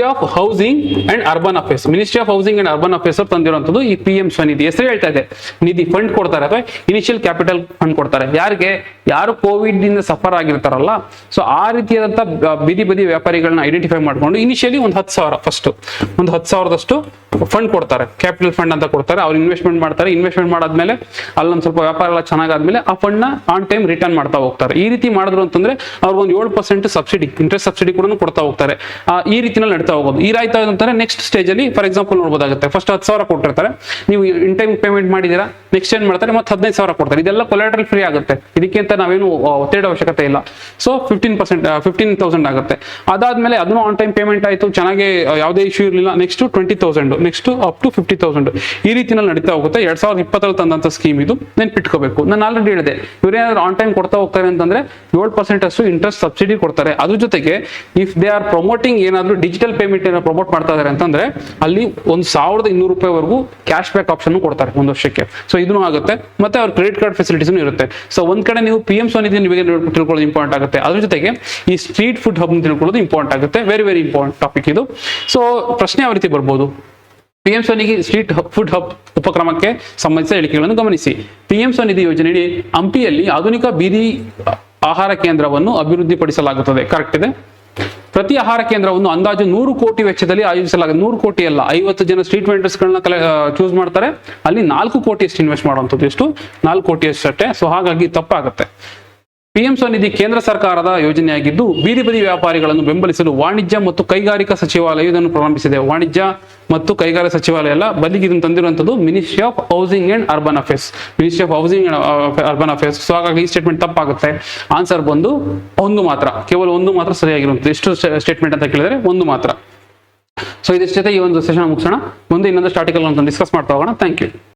of housing and urban affairs. Ministry of housing and urban affairs ತಂದಿರುವಂಥದ್ದು ಈ PM ಸ್ವನಿಧಿ. ಹೆಸರು ಹೇಳ್ತಾ ಇದೆ, ನಿಧಿ ಫಂಡ್ ಕೊಡ್ತಾರೆ ಅಥವಾ ಇನಿಷಿಯಲ್ ಕ್ಯಾಪಿಟಲ್ ಫಂಡ್ ಕೊಡ್ತಾರೆ. ಯಾರು ಕೋವಿಡ್ ಇಂದ ಸಫರ್ ಆಗಿರ್ತಾರಲ್ಲ, ಸೊ ಆ ರೀತಿಯಾದಂತ ಬೀದಿ ಬದಿ ವ್ಯಾಪಾರಿಗಳನ್ನ ಐಡೆಂಟಿಫೈ ಮಾಡ್ಕೊಂಡು ಇನಿಷಿಯಲಿ ಒಂದು 10,000 ಫಸ್ಟ್ ಒಂದು 10,000ದಷ್ಟು ಫಂಡ್ ಕೊಡ್ತಾರೆ, ಕ್ಯಾಪಿಟಲ್ ಫಂಡ್ ಅಂತ ಕೊಡ್ತಾರೆ. ಅವ್ರು ಇನ್ವೆಸ್ಟ್ಮೆಂಟ್ ಮಾಡ್ತಾರೆ. ಇನ್ವೆಸ್ಟ್ಮೆಂಟ್ ಮಾಡಾದ್ಮೇಲೆ ಅಲ್ಲೊಂದು ಸ್ವಲ್ಪ ವ್ಯಾಪಾರ ಎಲ್ಲ ಚೆನ್ನಾಗಾದ್ಮೇಲೆ ಆ ಫಂಡ್ ನ ಆನ್ ಟೈಮ್ ರಿಟರ್ನ್ ಮಾಡ್ತಾ ಹೋಗ್ತಾರೆ. ಈ ರೀತಿ ಮಾಡಿದ್ರು ಅಂತಂದ್ರೆ ಅವ್ರಿಗೆ ಒಂದು 7% ಸಬ್ಸಿಡಿ, ಇಂಟ್ರೆಸ್ಟ್ ಸಬ್ಸಿಡಿ ಕೂಡ ಕೊಡ್ತಾ ಹೋಗ್ತಾರೆ. ಈ ರೀತಿಯಲ್ಲಿ ನಡೀತಾ ಹೋಗೋದು. ಈ ರಾಯ್ತಾ ಅಂತಂದ್ರೆ ನೆಕ್ಸ್ಟ್ ಸ್ಟೇಜ್ ಅಲ್ಲಿ ಫಾರ್ ಎಕ್ಸಾಂಪಲ್ ನೋಡಬಹುದಾಗುತ್ತೆ. ಫಸ್ಟ್ 10,000 ಕೊಟ್ಟಿರ್ತಾರೆ, ನೀವು ಇನ್ ಟೈಮ್ ಪೇಮೆಂಟ್ ಮಾಡಿದೀರಾ, ನೆಕ್ಸ್ಟ್ ಏನ್ ಮಾಡ್ತಾರೆ ಮತ್ತೆ 15,000 ಕೊಡ್ತಾರೆ. ಇದೆಲ್ಲ ಕೊಲಾಟ್ರಲ್ ಫ್ರೀ ಆಗುತ್ತೆ, ಇದಕ್ಕೆ ಅಂತ ನಾವೇನು ಒತ್ತಡ ಅವಶ್ಯಕತೆ ಇಲ್ಲ. ಸೊ 15,000 ಆಗುತ್ತೆ. ಅದಾದ್ಮೇಲೆ ಅದನ್ನು ಆನ್ ಟೈಮ್ ಪೇಮೆಂಟ್ ಆಯ್ತು, ಚೆನ್ನಾಗಿ ಯಾವುದೇ ಇಶ್ಯೂ ಇರಲಿಲ್ಲ, ನೆಕ್ಸ್ಟ್ 20,000, ನೆಕ್ಸ್ಟ್ ಅಪ್ ಟು 50,000 ಈ ರೀತಿಯಲ್ಲಿ ನಡೀತಾ ಹೋಗುತ್ತೆ. 2020 ತಂದಂತ ಸ್ಕೀಮ್ ಇದು, ನೆನ್ಪಿಟ್ಕೋಬೇಕು. ನಾನು ಆಲ್ರೆಡಿ ಹೇಳಿದೆ, ಇವ್ರೇನಾದ್ರು ಆನ್ ಟೈಮ್ ಕೊಡ್ತಾ ಹೋಗ್ತಾರೆ ಅಂತಂದ್ರೆ 7% ಅಷ್ಟು ಇಂಟ್ರೆಸ್ಟ್ ಸಬ್ಸಿಡಿ ಕೊಡ್ತಾರೆ. ಅದ್ರ ಜೊತೆಗೆ ಇಫ್ ದೇ ಆರ್ ಪ್ರಮೋಟಿಂಗ್ ಏನಾದ್ರು ಡಿಜಿಟಲ್ ಪೇಮೆಂಟ್ ಏನೋ ಪ್ರಮೋಟ್ ಮಾಡ್ತಾ ಇದಾರೆ ಅಂತಂದ್ರೆ ಅಲ್ಲಿ 1,200 ರೂಪಾಯಿವರೆಗೂ ಕ್ಯಾಶ್ ಬ್ಯಾಕ್ ಆಪ್ಷನ್ ಕೊಡ್ತಾರೆ 1 ವರ್ಷಕ್ಕೆ. ಸೊ ಇದನ್ನು ಆಗುತ್ತೆ. ಮತ್ತೆ ಅವ್ರ ಕ್ರೆಡಿಟ್ ಕಾರ್ಡ್ ಫೆಸಿಲಿಟೀಸ್ ಇರುತ್ತೆ. ಸೊ ಒಂದ್ ಕಡೆ ನೀವು PM ಸ್ವನಿಧಿ ತಿಳ್ಕೊಳ್ಳೋದು ಇಂಪಾರ್ಟೆಂಟ್ ಆಗುತ್ತೆ, ಅದ್ರ ಜೊತೆಗೆ ಈ ಸ್ಟ್ರೀಟ್ ಫುಡ್ ಹಬ್ ತಿಳ್ಕೊಳ್ಳೋದು ಇಂಪಾರ್ಟೆಂಟ್ ಆಗುತ್ತೆ. ವೆರಿ ವೆರಿ ಇಂಪಾರ್ಟೆಂಟ್ ಟಾಪಿಕ್ ಇದು. ಸೊ ಪ್ರಶ್ನೆ ಯಾವ ರೀತಿ ಬರ್ಬೋದು, PM Svanidhi street food hub ಉಪಕ್ರಮಕ್ಕೆ ಸಂಬಂಧಿಸಿದ ಹೇಳಿಕೆಗಳನ್ನು ಗಮನಿಸಿ. PM ಸ್ವನಿಧಿ ಯೋಜನೆಯಡಿ ಹಂಪಿಯಲ್ಲಿ ಆಧುನಿಕ ಬೀದಿ ಆಹಾರ ಕೇಂದ್ರವನ್ನು ಅಭಿವೃದ್ಧಿಪಡಿಸಲಾಗುತ್ತದೆ. ಕರೆಕ್ಟ್ ಇದೆ. ಪ್ರತಿ ಆಹಾರ ಕೇಂದ್ರವನ್ನು ಅಂದಾಜು 100 ಕೋಟಿ ವೆಚ್ಚದಲ್ಲಿ ಆಯೋಜಿಸಲಾಗಿದೆ. 100 ಕೋಟಿ ಅಲ್ಲ, 50 ಜನ ಸ್ಟ್ರೀಟ್ ವೆಂಡರ್ಸ್ ಗಳನ್ನ ಚೂಸ್ ಮಾಡ್ತಾರೆ. ಅಲ್ಲಿ 4 ಕೋಟಿ ಅಷ್ಟು ಇನ್ವೆಸ್ಟ್ ಮಾಡುವಂಥದ್ದು. ಎಷ್ಟು? 4 ಕೋಟಿ ಅಷ್ಟೇ. ಸೊ ಹಾಗಾಗಿ ತಪ್ಪಾಗುತ್ತೆ. PM ಸ್ವನಿಧಿ ಕೇಂದ್ರ ಸರ್ಕಾರದ ಯೋಜನೆಯಾಗಿದ್ದು ಬೀದಿ ಬದಿ ವ್ಯಾಪಾರಿಗಳನ್ನು ಬೆಂಬಲಿಸಲು ವಾಣಿಜ್ಯ ಮತ್ತು ಕೈಗಾರಿಕಾ ಸಚಿವಾಲಯ ಇದನ್ನು ಪ್ರಾರಂಭಿಸಿದೆ. ವಾಣಿಜ್ಯ ಮತ್ತು ಕೈಗಾರಿಕಾ ಸಚಿವಾಲಯ ಎಲ್ಲ ಬದಲಿಗೆ ಇದನ್ನು ತಂದಿರುವಂತದ್ದು ministry of housing and urban affairs. Ministry of housing and urban affairs. So ಹಾಗಾಗಿ ಈ ಸ್ಟೇಟ್ಮೆಂಟ್ ತಪ್ಪಾಗುತ್ತೆ. ಆನ್ಸರ್ ಬಂದು ಒಂದು ಮಾತ್ರ, ಕೇವಲ ಒಂದು ಮಾತ್ರ ಸರಿಯಾಗಿರುತ್ತದೆ. ಎಷ್ಟು ಸ್ಟೇಟ್ಮೆಂಟ್ ಅಂತ ಕೇಳಿದ್ರೆ ಒಂದು ಮಾತ್ರ. ಸೊ ಇದ್ರ ಜೊತೆ ಈ ಒಂದು ಸೆಷನ್ ಮುಗಿಸೋಣ. ಮುಂದೆ ಇನ್ನೊಂದು ಆರ್ಟಿಕಲ್ ಅಂತ ಡಿಸ್ಕಸ್ ಮಾಡ್ತಾ ಹೋಗೋಣ. Thank you.